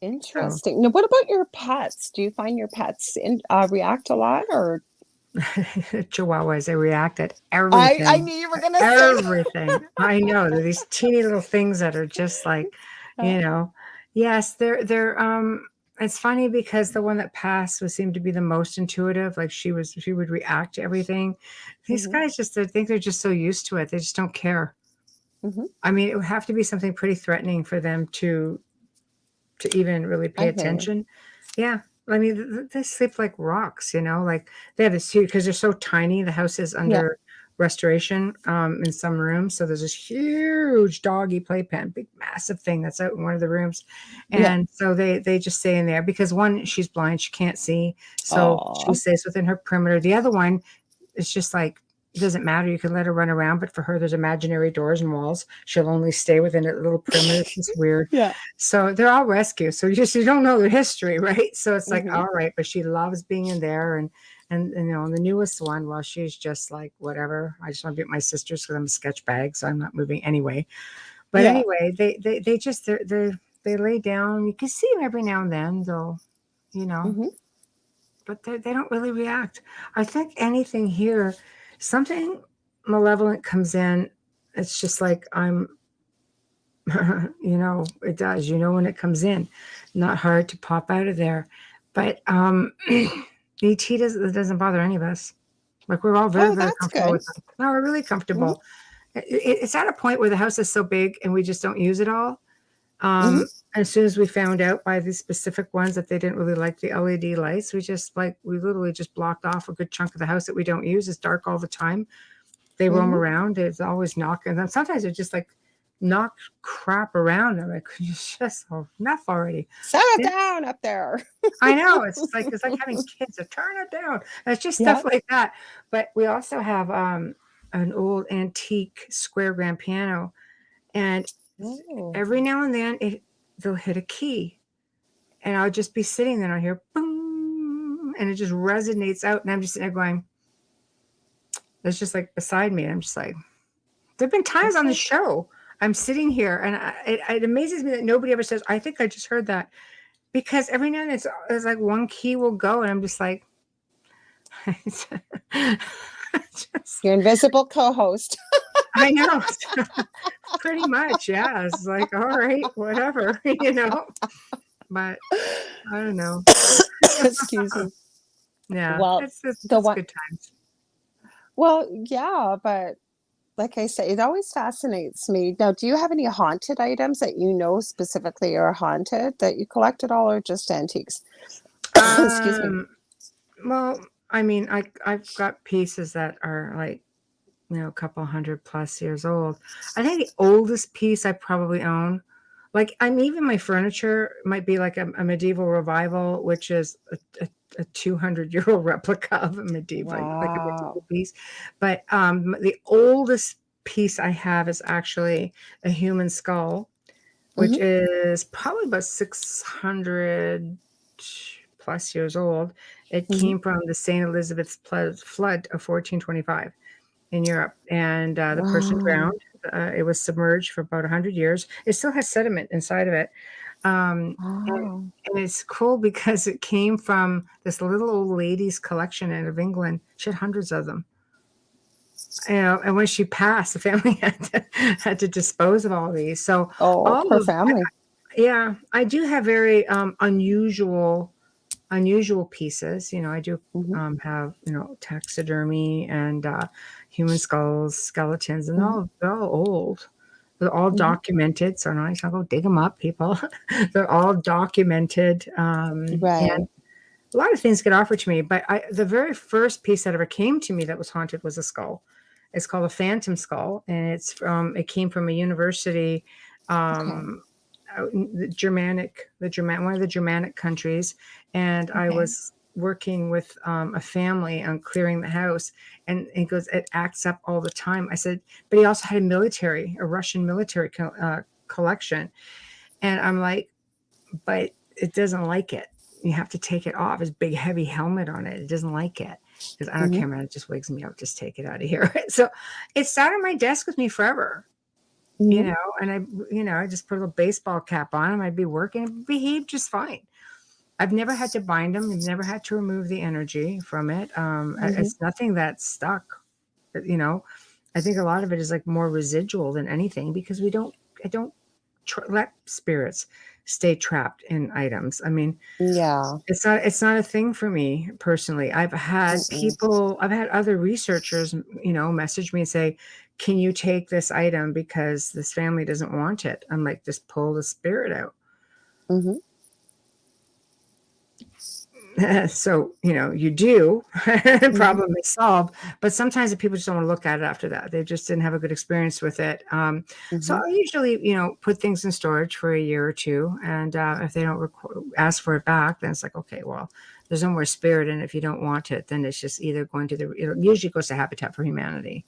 So Interesting. Now, what about your pets? Do you find your pets react a lot, or Chihuahuas, they react at I everything. knew you were gonna say Everything. I know. They're these teeny little things that are just like, that. yes, they're it's funny because the one that passed would seem to be the most intuitive. Like she would react to everything. These Mm-hmm. guys I think they're just so used to it. They just don't care. Mm-hmm. I mean, it would have to be something pretty threatening for them to even really pay I hear you. attention. Yeah. I mean, they sleep like rocks, like they have this huge, because they're so tiny. The house is Yeah. under restoration in some rooms. So there's this huge doggy playpen, big, massive thing that's out in one of the rooms. Yeah. And so they just stay in there because one, she's blind, she can't see. So she Oh. stays within her perimeter. The other one is just like, it doesn't matter. You can let her run around, but for her, there's imaginary doors and walls. She'll only stay within a little perimeter. It's weird. Yeah. So they're all rescues. So you don't know their history, right? So it's like, Mm-hmm. all right, but she loves being in there. And the newest one, well, she's just like, whatever. I just want to be with my sisters because I'm a sketch bag, so I'm not moving anyway. But Yeah. anyway, they just they lay down. You can see them every now and then, though, Mm-hmm. but they don't really react. I think anything here, something malevolent comes in. It's just like it does, when it comes in, not hard to pop out of there. But ET doesn't bother any of us. Like we're all very, Oh, very that's comfortable good. with them. No, we're really Mm-hmm. comfortable. It's at a point where the house is so big and we just don't use it all. Mm-hmm. As soon as we found out by these specific ones that they didn't really like the LED lights, we literally just blocked off a good chunk of the house that we don't use. It's dark all the time. They roam Mm-hmm. around. It's always knocking them. Sometimes they're just like knock crap around. I'm like, just enough already. Set it Yeah, down up there. I know. It's like having kids. So turn it down. It's just Yeah. stuff like that. But we also have an old antique square grand piano, and Oh. every now and then they'll hit a key, and I'll just be sitting there and I'll hear boom, and it just resonates out, and I'm just sitting there going, it's just like beside me, and I'm just like, there've been times on the Okay. show I'm sitting here, and it amazes me that nobody ever says, I think I just heard that, because every now and then it's like one key will go, and I'm just like, just, Your invisible co-host. I know, pretty much, yeah. It's like, all right, whatever, but I don't know. Excuse me. Yeah, Well, the it's one. good times. Well, yeah, but like I say, it always fascinates me. Now, do you have any haunted items that you know specifically are haunted that you collect at all, or just antiques? Excuse me. Well, I mean, I've got pieces that are like a couple 100+ years old. I think the oldest piece I probably own, like, even my furniture might be like a medieval revival, which is a 200-year-old replica of a medieval Wow. piece. But the oldest piece I have is actually a human skull, which Hmm. is probably about 600+ years old. It Hmm. came from the St. Elizabeth's flood of 1425 in Europe, and the person Wow. drowned. It was submerged for about 100 years. It still has sediment inside of it. Um, and, Wow. and it's cool because it came from this little old lady's collection out of England. She had hundreds of them. And when she passed, the family had to dispose of all these. So Oh, all poor of family. yeah, I do have very unusual pieces. I do Hmm. have taxidermy and human skulls, skeletons, and Hmm. they're all old. They're all Hmm. documented, so now I shall go dig them up, people. They're all documented, and Right. a lot of things get offered to me. But the very first piece that ever came to me that was haunted was a skull. It's called a phantom skull, and it came from a university, Okay. out in one of the Germanic countries, and I Okay. was working with a family on clearing the house, and he goes, "It acts up all the time." I said, "But he also had a Russian military collection," and I'm like, "But it doesn't like it. You have to take it off. His big heavy helmet on it. It doesn't like it." Because I don't Hmm. care, man. It just wakes me up. Just take it out of here. So it sat on my desk with me forever, Hmm. and I just put a little baseball cap on him. I'd be working, it behaved just fine. I've never had to bind them. I've never had to remove the energy from it. Hmm. It's nothing that's stuck. You know, I think a lot of it is like more residual than anything because I don't let spirits stay trapped in items. I mean, Yeah. it's not a thing for me personally. Mm-mm. I've had other researchers, message me and say, "Can you take this item because this family doesn't want it?" I'm like, "Just pull the spirit out." Hmm. So, you do, Hmm. problem is solved. But sometimes the people just don't want to look at it after that. They just didn't have a good experience with it. So Hmm. I usually, put things in storage for a year or two. And if they don't ask for it back, then it's like, okay, well, there's no more spirit. And if you don't want it, then it's just either going to it usually goes to Habitat for Humanity.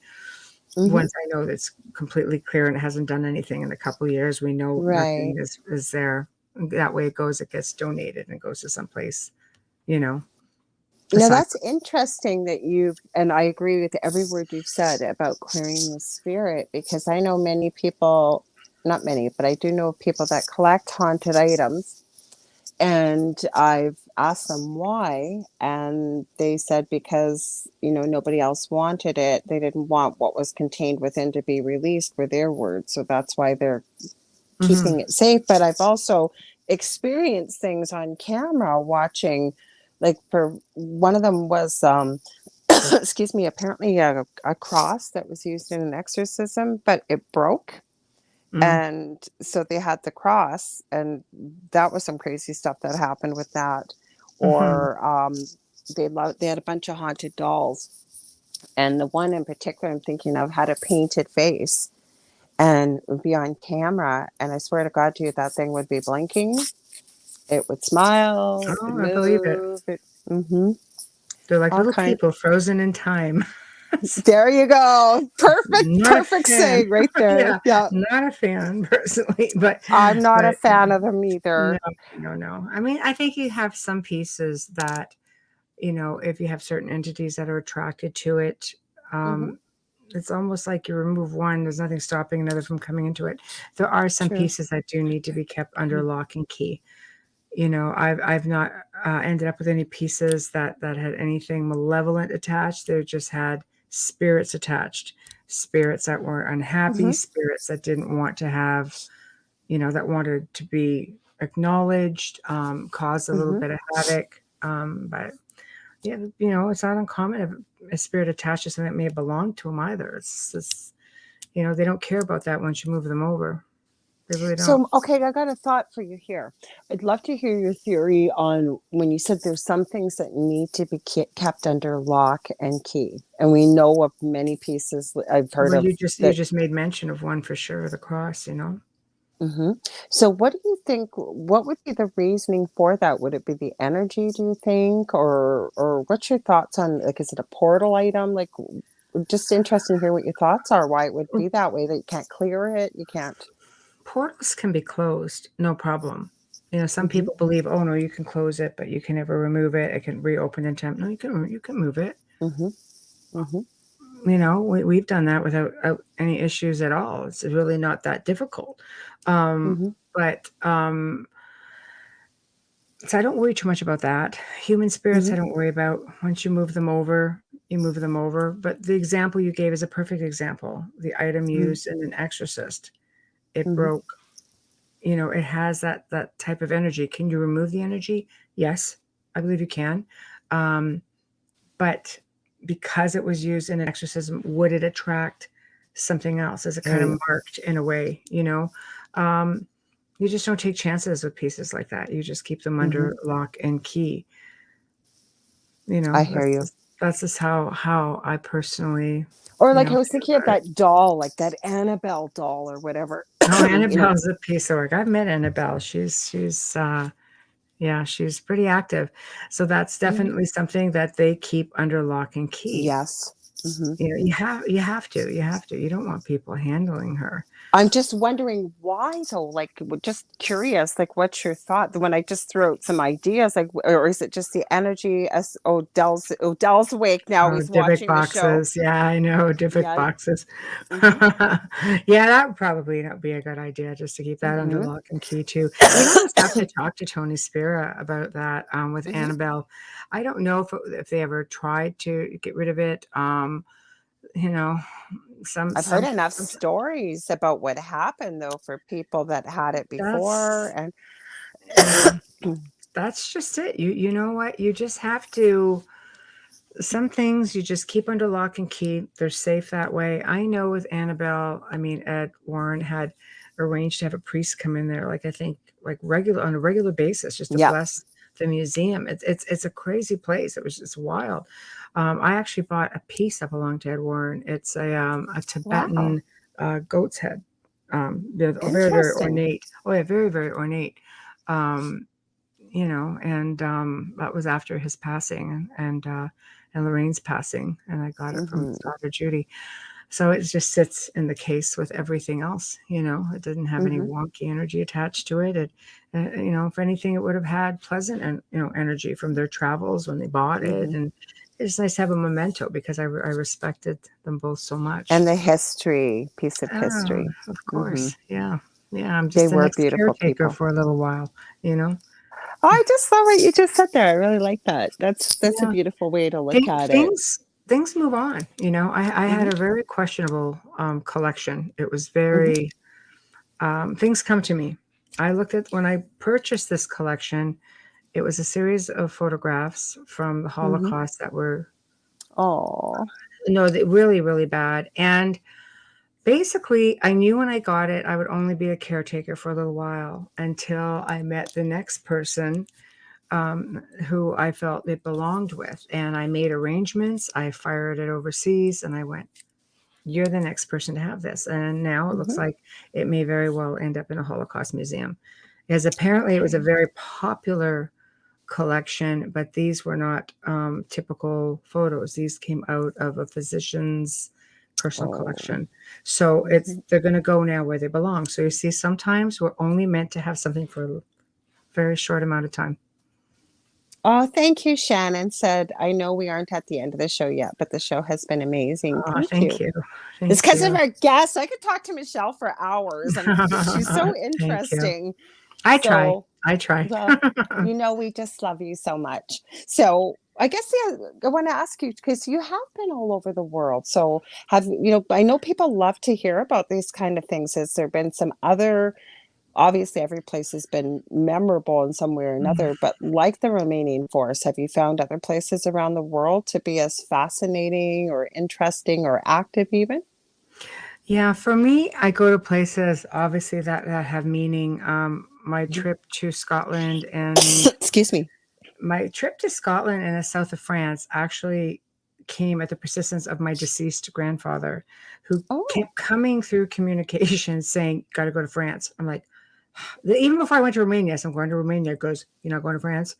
Hmm. Once I know that's completely clear and it hasn't done anything in a couple of years, we know nothing Right. is there. That way it gets donated and goes to someplace, you know, Now aside that's interesting that and I agree with every word you've said about clearing the spirit because I know many people, not many, but I do know people that collect haunted items. And I've asked them why, and they said because, nobody else wanted it. They didn't want what was contained within to be released, were their words. So that's why they're from. keeping it safe. But I've also experienced things on camera watching, like for one of them was excuse me, apparently a cross that was used in an exorcism, but it broke. Mhm, And so they had the cross, and that was some crazy stuff that happened with that. mhm. Or they had a bunch of haunted dolls, and the one in particular I'm thinking of had a painted face and would be on camera. And I swear to God to you, that thing would be blinking. It would smile. It would Oh, I believe it. move. Mm-hmm. They're like All little kind. people frozen in time. There you go. Perfect, Not a perfect fan. saying right there. Yeah, Yeah. not a fan personally, but I'm not a but fan of them no, either. no, no. I mean, I think you have some pieces that, if you have certain entities that are attracted to it, Mm-hmm. um, it's almost like you remove one, there's nothing stopping another from coming into it. There are some True. pieces that do need to be kept under lock and key. I've not ended up with any pieces that had anything malevolent attached. They just had spirits attached, spirits that were unhappy, Mm-hmm. spirits that didn't want to have, that wanted to be acknowledged, caused a little Mm-hmm. bit of havoc. But yeah, it's not uncommon if a spirit attached to something that may belong to them either. It's just, they don't care about that once you move them over. They really don't. So, okay, I got a thought for you here. I'd love to hear your theory on when you said there's some things that need to be kept under lock and key. And we know of many pieces I've heard Well, of you that. just made mention of one for sure, the cross, you know. Hmm. So, what do you think? What would be the reasoning for that? Would it be the energy, do you think? Or what's your thoughts on, like, is it a portal item? Like, just interested to hear what your thoughts are, why it would Well, be that way, that you can't clear it, you can't. portals can be closed, no problem. You know, some Hmm. people believe, oh no, you can close it, but you can never remove it. It can reopen in time. No, you can move it. Hmm. Hmm. You know, we've done that without any issues at all. It's really not that difficult. Hmm. But so I don't worry too much about that. Human spirits, Hmm. I don't worry about. Once you move them over, you move them over. But the example you gave is a perfect example. The item used in an exorcist, it Hmm. broke. You know, it has that type of energy. Can you remove the energy? Yes, I believe you can. Um, but because it was used in an exorcism, would it attract something else? Is it kind of Right. marked in a way? You know, um, you just don't take chances with pieces like that. You just keep them Hmm. under lock and key. You know, I hear you. that's just how I personally, Or you like know, I was feel thinking of about it. that doll, like that Annabelle doll or whatever. Oh, You know. Annabelle's a piece of work. I've met Annabelle. She's yeah, she's pretty active. So that's Mhm. definitely something that they keep under lock and key. Yes. Hmm. You know, you have to. You don't want people handling her. I'm just wondering why though. Like, just curious. Like, what's your thought? When I just threw out some ideas, like, or is it just the energy? As Odell's awake now. Oh, He's Dybbuk watching the show. boxes. Yeah, I know, Dybbuk Yeah. boxes. Hmm. Yeah, that would probably not be a good idea just to keep that under Hmm. lock and key too. We almost have to talk to Tony Spira about that with Hmm. Annabelle. I don't know if they ever tried to get rid of it. You know, I've heard enough some stories about what happened though for people that had it before, that's and yeah, that's just it. You know what? You just have to. Some things you just keep under lock and key. They're safe that way. I know with Annabelle, I mean, Ed Warren had arranged to have a priest come in there, like I think, like regular on a regular basis, just to yeah. bless the museum. It's a crazy place. It was just wild. I actually bought a piece that belonged to Ed Warren. It's a Wow. Tibetan goat's head. They're very very Interesting. ornate. Oh yeah, very very ornate. Um, you know, and that was after his passing and Lorraine's passing, and I got it from Hmm. his daughter Judy. So it just sits in the case with everything else. You know, it didn't have any Hmm. wonky energy attached to it. You know, if anything, it would have had pleasant and energy from their travels when they bought it, Hmm. and it's nice to have a memento because I respected them both so much. And the history, piece of Oh, history. of Hmm. course, yeah, yeah. I'm They just the were next beautiful caretaker people. for a little while. You know. Oh, I just love what you just said there. I really like that. That's a Yeah. beautiful way to look Thing at it. things move on, you know? I Hmm. had a very questionable, collection. It was Hmm. very things come to me. I looked at when I purchased this collection, it was a series of photographs from the Hmm. Holocaust that were Oh. no, they really, really bad, and basically, I knew when I got it, I would only be a caretaker for a little while until I met the next person who I felt it belonged with. And I made arrangements. I fired it overseas and I went, you're the next person to have this. And now it looks Hmm. like it may very well end up in a Holocaust museum. Because apparently it was a Okay. very popular collection, but these were not typical photos. These came out of a physician's personal Oh. collection. So Hmm. they're going to go now where they belong. So you see, sometimes we're only meant to have something for a very short amount of time. Oh, thank you, Shannon said. I know we aren't at the end of the show yet, but the show has been amazing. Oh, Thank thank you. you. It's Thank because of you. our guests. I could talk to Michelle for hours. She's so Thank you. interesting. I try. So, I try. well, we just love you so much. So, I guess I want to ask you because you have been all over the world. So, I know people love to hear about these kind of things. Has there been some other, obviously, every place has been memorable in some way or another, but like the remaining forest, have you found other places around the world to be as fascinating or interesting or active, even? Yeah, for me, I go to places obviously that have meaning. My trip to Scotland and Excuse me. my trip to Scotland and the south of France actually came at the persistence of my deceased grandfather, who Oh, kept coming through communication saying, "Got to go to France." I'm like, even before I went to Romania, so I'm going to Romania. It goes, "You're not going to France?"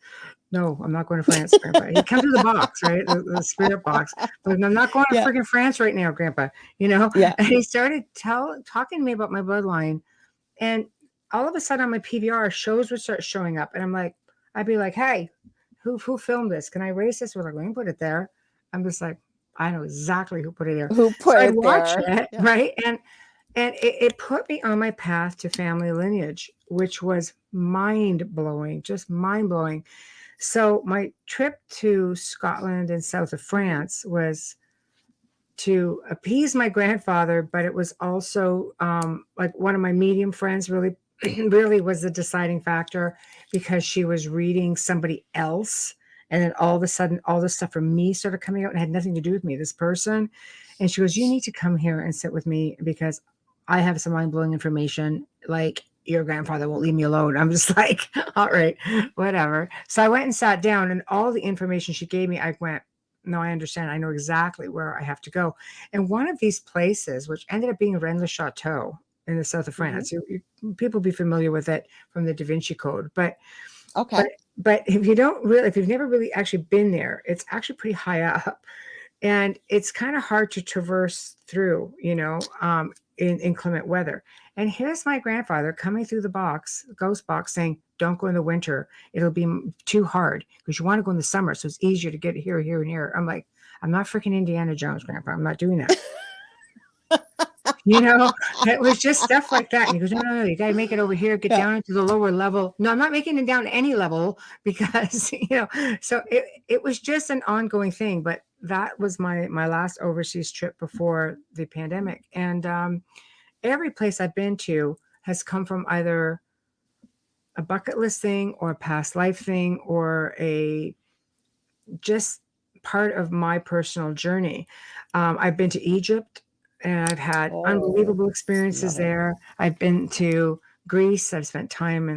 No, I'm not going to France, Grandpa. He comes with the box, right? The spirit box. But I'm not going to yeah, freaking France right now, Grandpa. You know? yeah. And he started talking to me about my bloodline. And all of a sudden on my PVR, shows would start showing up. And I'd be like, hey, who filmed this? Can I erase this? We're like, we can put it there. I'm just like, I know exactly who put it there. Who So put I'd it watch there? it, Yeah. right? And it put me on my path to family lineage, which was mind blowing, just mind blowing. So my trip to Scotland and south of France was to appease my grandfather, but it was also like one of my medium friends really really was the deciding factor because she was reading somebody else. And then all of a sudden, all this stuff from me started coming out and had nothing to do with me, this person. And she goes, "You need to come here and sit with me because I have some mind blowing information. Like, your grandfather won't leave me alone." I'm just like, all right, whatever. So I went and sat down, and all the information she gave me, I went, no, I understand. I know exactly where I have to go. And one of these places, which ended up being Rennes-le-Château in the south of Hmm. France, people be familiar with it from the Da Vinci Code, but Okay. but if you don't really, if you've never really actually been there, it's actually pretty high up, and it's kind of hard to traverse through, in inclement weather. And here's my grandfather coming through the ghost box, saying, "Don't go in the winter; it'll be too hard because you want to go in the summer, so it's easier to get here, here, and here." I'm like, I'm not freaking Indiana Jones, Grandpa. I'm not doing that. You know, it was just stuff like that. And he goes, "No, no, no, you got to make it over here, get Yeah. down into the lower level." No, I'm not making it down to any level because, so it was just an ongoing thing. But that was my last overseas trip before the pandemic. And every place I've been to has come from either a bucket list thing or a past life thing or a just part of my personal journey. I've been to Egypt and I've had Oh, unbelievable experiences love it. there. I've been to Greece. I've spent time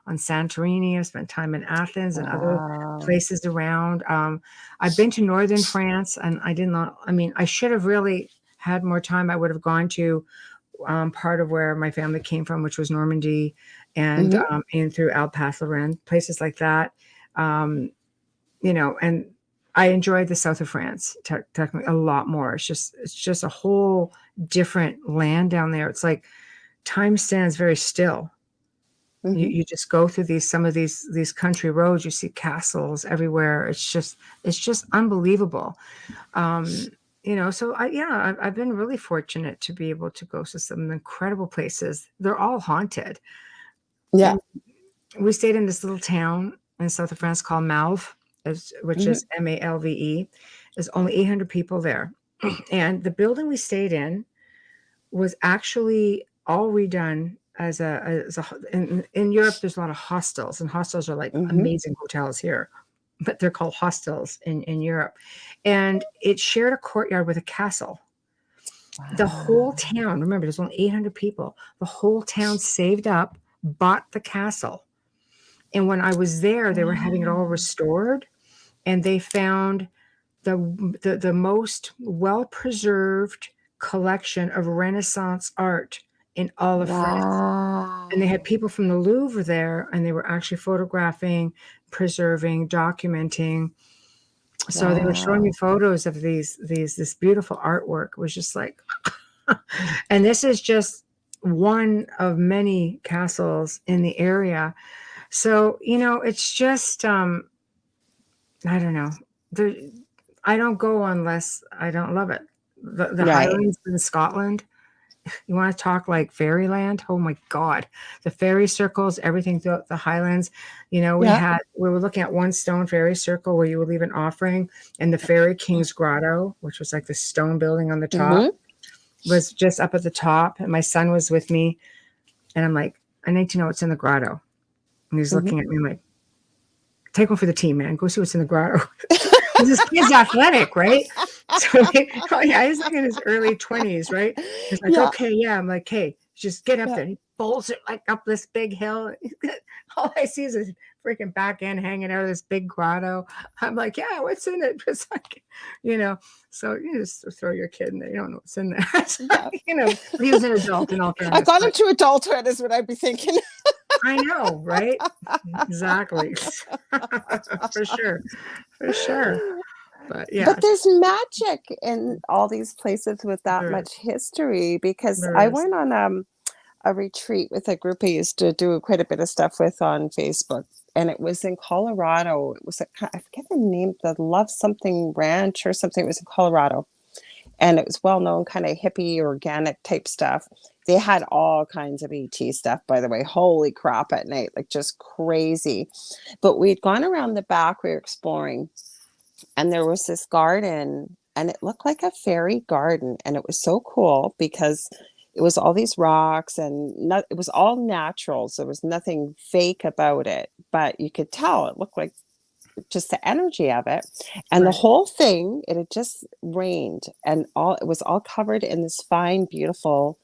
on Santorini. I've spent time in Athens and other Wow. places around. I've been to northern France, and I did not. I mean, I should have really had more time. I would have gone to part of where my family came from, which was Normandy, and Hmm. in through Alpes, Lorraine, places like that. Um, and I enjoyed the south of France technically a lot more. It's just a whole different land down there. It's like time stands very still. You, Hmm. you just go through some of these country roads. You see castles everywhere. It's just unbelievable. Um, so I've been really fortunate to be able to go to some incredible places. They're all haunted. Yeah. And we stayed in this little town in south of France called Malve, which Hmm. is Malve. There's only 800 people there. And the building we stayed in was actually all redone in Europe, there's a lot of hostels, and hostels are like Hmm. amazing hotels here, but they're called hostels in Europe. And it shared a courtyard with a castle. The whole Wow. town, remember, there's only 800 people. The whole town saved up, bought the castle. And when I was there, they were having it all Wow. restored, and they found the most well preserved collection of Renaissance art in all of France. And they had Wow. people from the Louvre there, and they were actually photographing, preserving, documenting. So they were showing me Wow. photos of this beautiful artwork. It was just like, and this is just one of many castles in the area. So it's just I don't know. There, I don't go unless I don't love it. The Right. Highlands in Scotland. You want to talk like fairyland? Oh my God. The fairy circles, everything throughout the Highlands. Yeah. We were looking at one stone fairy circle where you would leave an offering, and the Fairy King's Grotto, which was like the stone building on the top, Hmm. was just up at the top. And my son was with me, and I'm like, I need to know what's in the grotto. And he's Hmm. looking at me, I'm like, take one for the team, man. Go see what's in the grotto. This kid's athletic, right? So oh yeah, he's like in his early 20s, right? He's like, Yeah. okay, yeah. I'm like, hey, just get up Yeah. there. He bolts it like up this big hill. All I see is his freaking back end hanging out of this big grotto. I'm like, yeah, what's in it? It's like, you know, so you just throw your kid in there. You don't know what's in there. Yeah. You know, he was an adult in all I fairness, got him but to adulthood is what I'd be thinking. I know, right? Exactly. For sure. For sure. But yeah, But there's magic in all these places with that there is. much history because There I is. went on a retreat with a group I used to do quite a bit of stuff with on Facebook. And it was in Colorado. It was I forget the name, the Love Something Ranch or something. It was in Colorado. And it was well known, kind of hippie, organic type stuff. They had all kinds of ET stuff, by the way. Holy crap at night, like just crazy. But we'd gone around the back, we were exploring, and there was this garden, and it looked like a fairy garden. And it was so cool because it was all these rocks and it was all natural. So there was nothing fake about it, but you could tell it looked like just the energy of it. And the Right. whole thing, it had just rained and all it was all covered in this fine, beautiful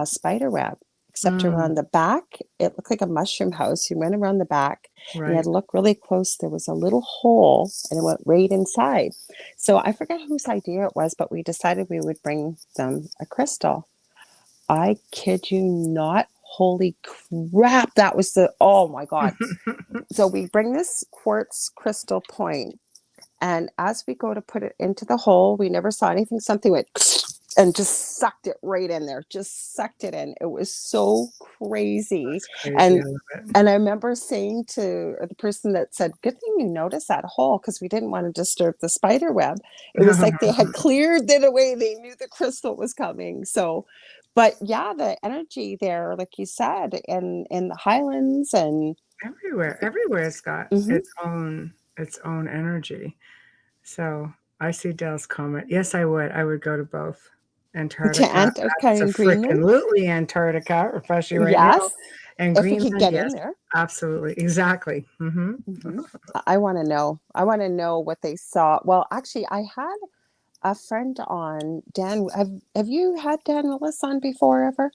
spider web. Except Mm, around the back, it looked like a mushroom house. You went around the back and you had right. to look really close. There was a little hole and it went right inside. So I forget whose idea it was, but we decided we would bring them a crystal. I kid you not. Holy crap. That was oh my God. So we bring this quartz crystal point, and as we go to put it into the hole, we never saw anything. Something went and just sucked it right in there, just sucked it in. It was so crazy. That's crazy. I And love it. and I remember saying to the person that said, good thing you noticed that hole because we didn't want to disturb the spider web. It was like they had cleared it away. They knew the crystal was coming. So, but yeah, the energy there, like you said, in the Highlands and Everywhere's got mhm. its own energy. So I see Dell's comment. Yes, I would. I would go to both. To Antarctica. Antarctica That's a and Greenland. frickin' lootly Antarctica, especially right now. Yes, And if we could Greenland, get in yes, there. absolutely. Exactly. Hmm. Mhm. I want to know. I want to know what they saw. Well, actually, I had a friend on Dan. Have you had Dan Willis on before ever?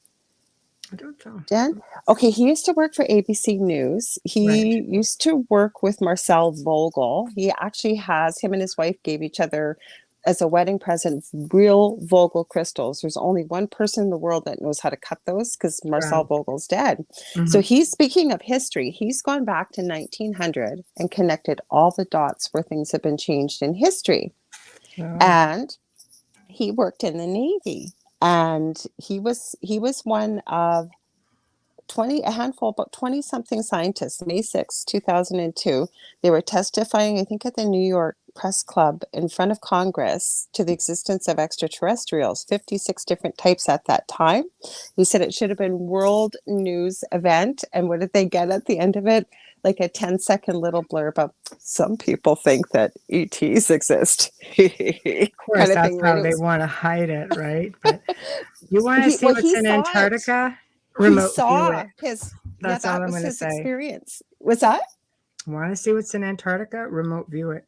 I don't know. Dan? Okay, he used to work for ABC News. Right. He used to work with Marcel Vogel. He actually has him and his wife gave each other as a wedding present real Vogel crystals. There's only one person in the world that knows how to cut those because Marcel Wow. Vogel's dead. So Hmm. he's speaking of history. He's gone back to 1900 and connected all the dots where things have been changed in history. Wow. And he worked in the Navy, and he was one of 20 a handful about 20 something scientists. May 2002, they were testifying, I think, at the New York Press Club in front of Congress to the existence of extraterrestrials, 56 different types at that time. He said it should have been world news event, and what did they get at the end of it? Like a 10-second little blurb of some people think that ETs exist. Of course, Kind of that's thing, right? how It they was want to hide it, right? But you want to he see well what's he in saw it. Antarctica? He Remote view it. saw his yeah, That's all that I'm was going to his say. experience. Was that? Want to see what's in Antarctica? Remote view it.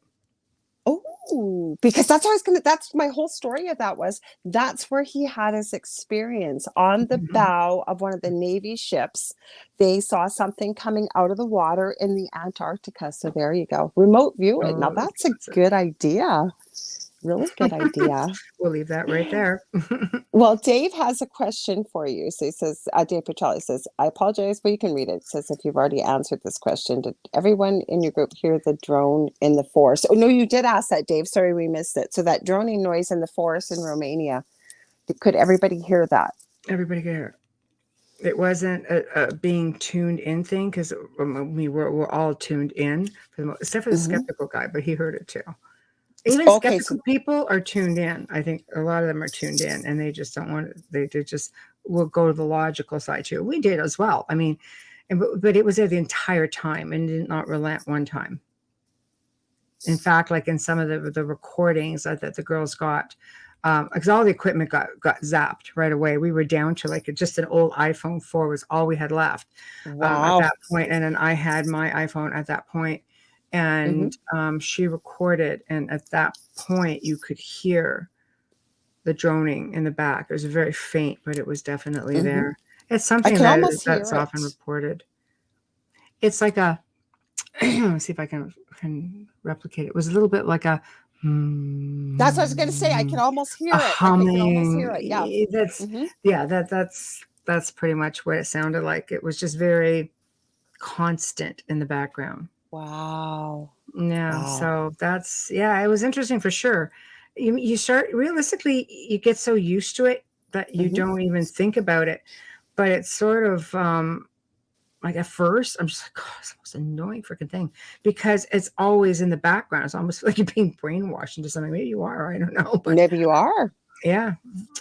Oh, because that's my whole story of that was that's where he had his experience on the Mhm. bow of one of the Navy ships. They saw something coming out of the water in the Antarctica. So there you go. Remote view it. Now Oh, that's a that's it. good idea. Really good idea. We'll leave that right there. Well, Dave has a question for you. So he says, Dave Petrelli says, I apologize, but you can read it. It says, if you've already answered this question, did everyone in your group hear the drone in the forest? Oh, no, you did ask that, Dave. Sorry, we missed it. So that droning noise in the forest in Romania, could everybody hear that? Everybody get it. It wasn't a being tuned in thing because we're all tuned in, except for the Mm-hmm. skeptical guy, but he heard it too. Even Okay, skeptical so people are tuned in. I think a lot of them are tuned in, and they just don't want to. They just will go to the logical side too. We did as well. I mean, but it was there the entire time and did not relent one time. In fact, like in some of the recordings that the girls got, because all the equipment got zapped right away. We were down to like just an old iPhone 4 was all we had left at wow. that point, and then I had my iPhone at that point, Mm-hmm. and she recorded, and at that point you could hear the droning in the back. It was very faint, but it was definitely Mm-hmm. there. It's I something can almost that's hear often it. reported. It's like a let's see if I can replicate it. It was a little bit like a That's what I was going to say. I can almost a hear it. I can almost hear humming. it. Yeah. That's Mm-hmm. yeah, that's pretty much what it sounded like. It was just very constant in the background. Wow. Yeah, Wow. so that's yeah, it was interesting for sure. You start realistically, you get so used to it that you Mm-hmm. don't even think about it. But it's sort of like at first, I'm just like, God, it's the most annoying freaking thing because it's always in the background. It's almost like you're being brainwashed into something. Maybe you are, I don't know, but Maybe you are. yeah,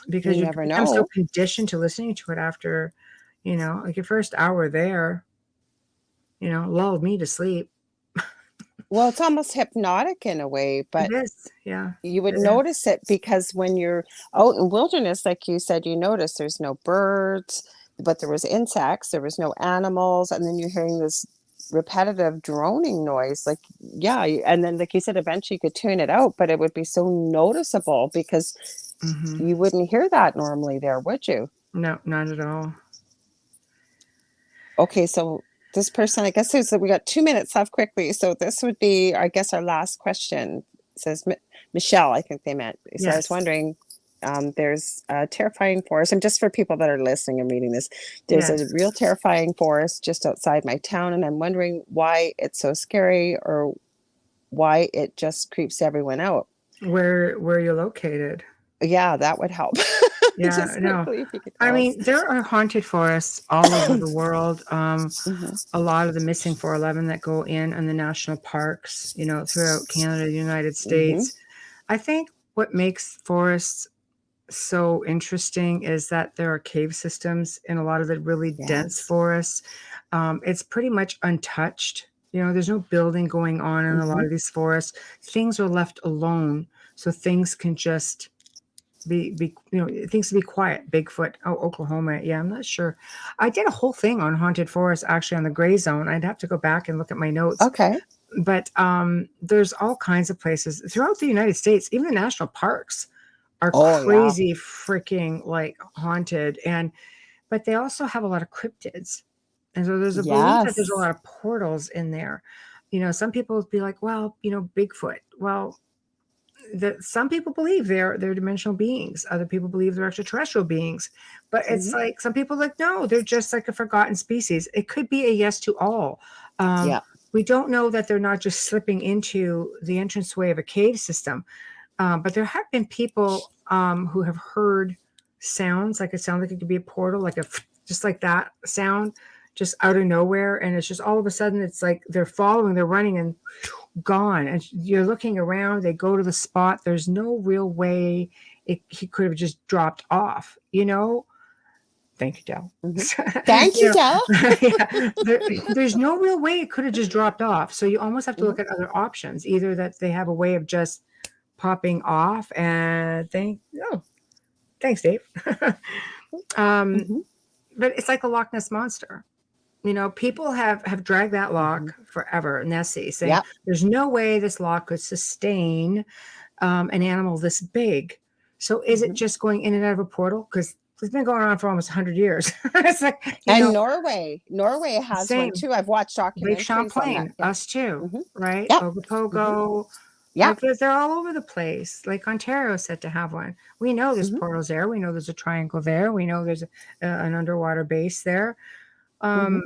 because You you never become so know. conditioned to listening to it after, like your first hour there, lulled me to sleep. Well, it's almost hypnotic in a way, It but is, yeah, you would it is. notice it because when you're out in wilderness, like you said, you notice there's no birds, but there was insects, there was no animals, and then you're hearing this repetitive droning noise. Like, yeah, and then like you said, eventually you could tune it out, but it would be so noticeable because Hmm. you wouldn't hear that normally there, would you? No, not at all. Okay, so this person, I guess we got 2 minutes left quickly. So this would be, I guess, our last question. It says Michelle, I think they meant. So I was Yes, wondering, there's a terrifying forest, and just for people that are listening and reading this, there's a yes. real terrifying forest just outside my town, and I'm wondering why it's so scary or why it just creeps everyone out. Where you're located. Yeah, that would help. Yeah, Just no. quickly, if you could I tell us. mean, there are haunted forests all over the world. Mhm, A lot of the missing 411 that go in the national parks, throughout Canada, the United mhm. States. I think what makes forests so interesting is that there are cave systems in a lot of the really dense Yes. forests. It's pretty much untouched. There's no building going on in a lot Mhm. of these forests. Things are left alone, so things can just be things to be quiet. Bigfoot. Oh, Oklahoma. Yeah, I'm not sure. I did a whole thing on haunted forests actually on the gray zone. I'd have to go back and look at my notes. Okay. But there's all kinds of places throughout the United States. Even the national parks are Oh, yeah. crazy freaking like haunted, but they also have a lot of cryptids. And so there's a belief that there's a Yes. lot of portals in there. Some people would be like, well, Bigfoot. Well, some people believe they're dimensional beings. Other people believe they're extraterrestrial beings. But it's Mhm. like some people are like, no, they're just like a forgotten species. It could be a yes to all. Yeah. We don't know that they're not just slipping into the entranceway of a cave system. But there have been people who have heard sounds, like it sounds like it could be a portal, like just like that sound, just out of nowhere, and it's just all of a sudden it's like they're running, and gone. And you're looking around. They go to the spot. There's no real way he could have just dropped off. Thank you, Del. Mhm. Thank you, Dell. Yeah, there's no real way it could have just dropped off. So you almost have to Mhm, look at other options, either that they have a way of just popping off and thanks, Dave. um, mhm, but it's like the Loch Ness monster. People have dragged that mhm. loch forever, Nessie, saying Yeah. there's no way this loch could sustain an animal this big. So is it Mhm. just going in and out of a portal? Because it's been going on for almost 100 years. It's like, And Norway has one same. too. I've watched Lake documentaries on that. Champlain, Yeah. us too, Mhm. right? Yep. Mhm. Ogopogo. Yeah. They're all over the place. Lake Ontario is said to have one. We know there's Mhm. portals there. We know there's a triangle there. We know there's an underwater base there. Mhm. Um,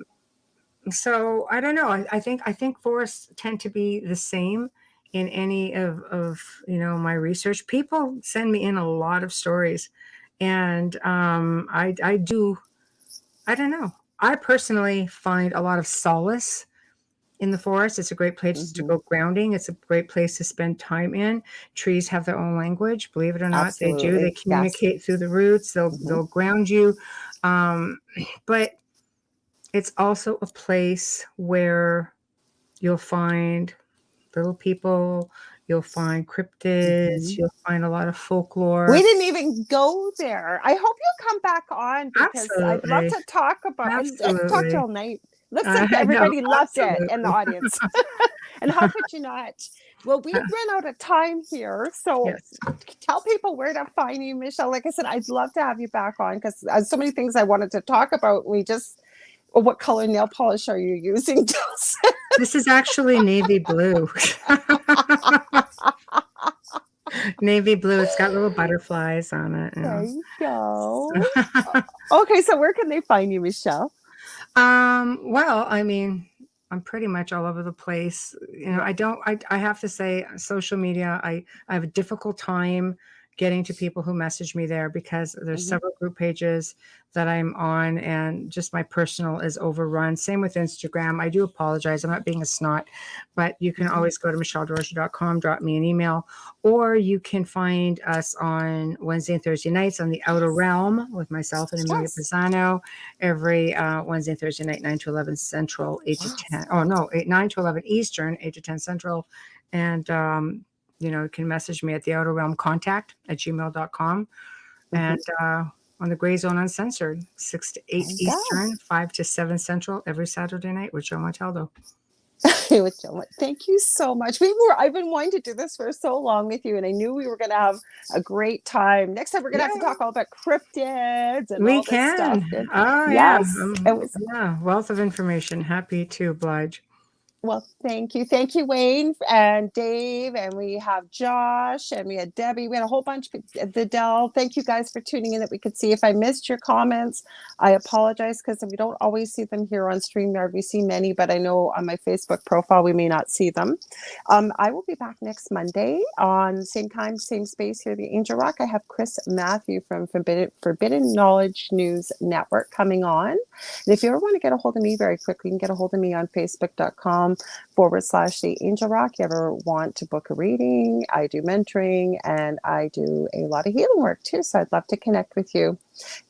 so I don't know. I think forests tend to be the same in any of my research. People send me in a lot of stories, and I do. I don't know. I personally find a lot of solace in the forest. It's a great place to Mhm. go grounding. It's a great place to spend time in. Trees have their own language. Believe it or not, they do. They Absolutely. Yes. communicate through the roots. They'll Mhm. they'll ground you. Um, but it's also a place where you'll find little people, you'll find cryptids, Mhm. you'll find a lot of We folklore. didn't even go there. I hope you'll come back on because I'd love Absolutely. to talk about. I could talk to you Absolutely. all night. Listen, I know. everybody loved it in the Absolutely. audience. And how could you not? Well, we've run out of time here. So Yes. tell people where to find you, Michelle. Like I said, I'd love to have you back on because so many things I wanted to talk about. What color nail polish are you using? This is actually navy blue. Navy blue. It's got little butterflies on it. There you go. So. Okay, so where can they find you, Michelle? Well, I mean, I'm pretty much all over the place. I have to say social media, I have a difficult time getting to people who message me there because there's several group pages that I'm on and just my personal is overrun. Same with Instagram. I do apologize. I'm not being a snot, but you can always go to michelledesrochers.com, drop me an email, or you can find us on Wednesday and Thursday nights on the Outer Realm with myself and Amelia Pisano every Wednesday and Thursday night, 9 to 11 Central, 8 to 10. Oh, no, 9 to 11 Eastern, 8 to 10 Central. And, you can message me at the Outer Realm contact at gmail.com. And on the Gray Zone Uncensored, 6 to 8 Eastern, 5 to 7 Central every Saturday night with Joe Montaldo. Thank you so much. I've been wanting to do this for so long with you, and I knew we were going to have a great time. Next time, we're going to have to talk all about cryptids and all this stuff. Oh, yes, it was wealth of information. Happy to oblige. Well, thank you. Thank you, Wayne and Dave. And we have Josh and we had Debbie. We had a whole bunch of the Dell. Thank you guys for tuning in that we could see. If I missed your comments, I apologize because we don't always see them here on StreamYard. We see many, but I know on my Facebook profile, we may not see them. I will be back next Monday on same time, same space here at the Angel Rock. I have Chris Matthew from Forbidden Knowledge News Network coming on. And if you ever want to get a hold of me very quickly, you can get a hold of me on facebook.com/the Angel Rock. You ever want to book a reading? I do mentoring and I do a lot of healing work too. So I'd love to connect with you.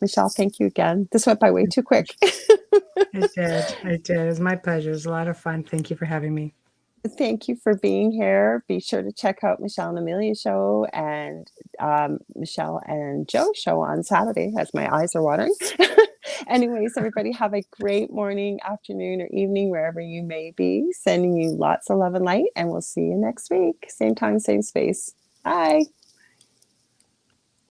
Michelle, thank you again. This went by way too quick. It did. It was my pleasure. It was a lot of fun. Thank you for having me. Thank you for being here. Be sure to check out Michelle and Amelia show and Michelle and Joe show on Saturday as my eyes are watering. Anyways, everybody have a great morning, afternoon, or evening, wherever you may be. Sending you lots of love and light, and we'll see you next week. Same time, same space. Bye.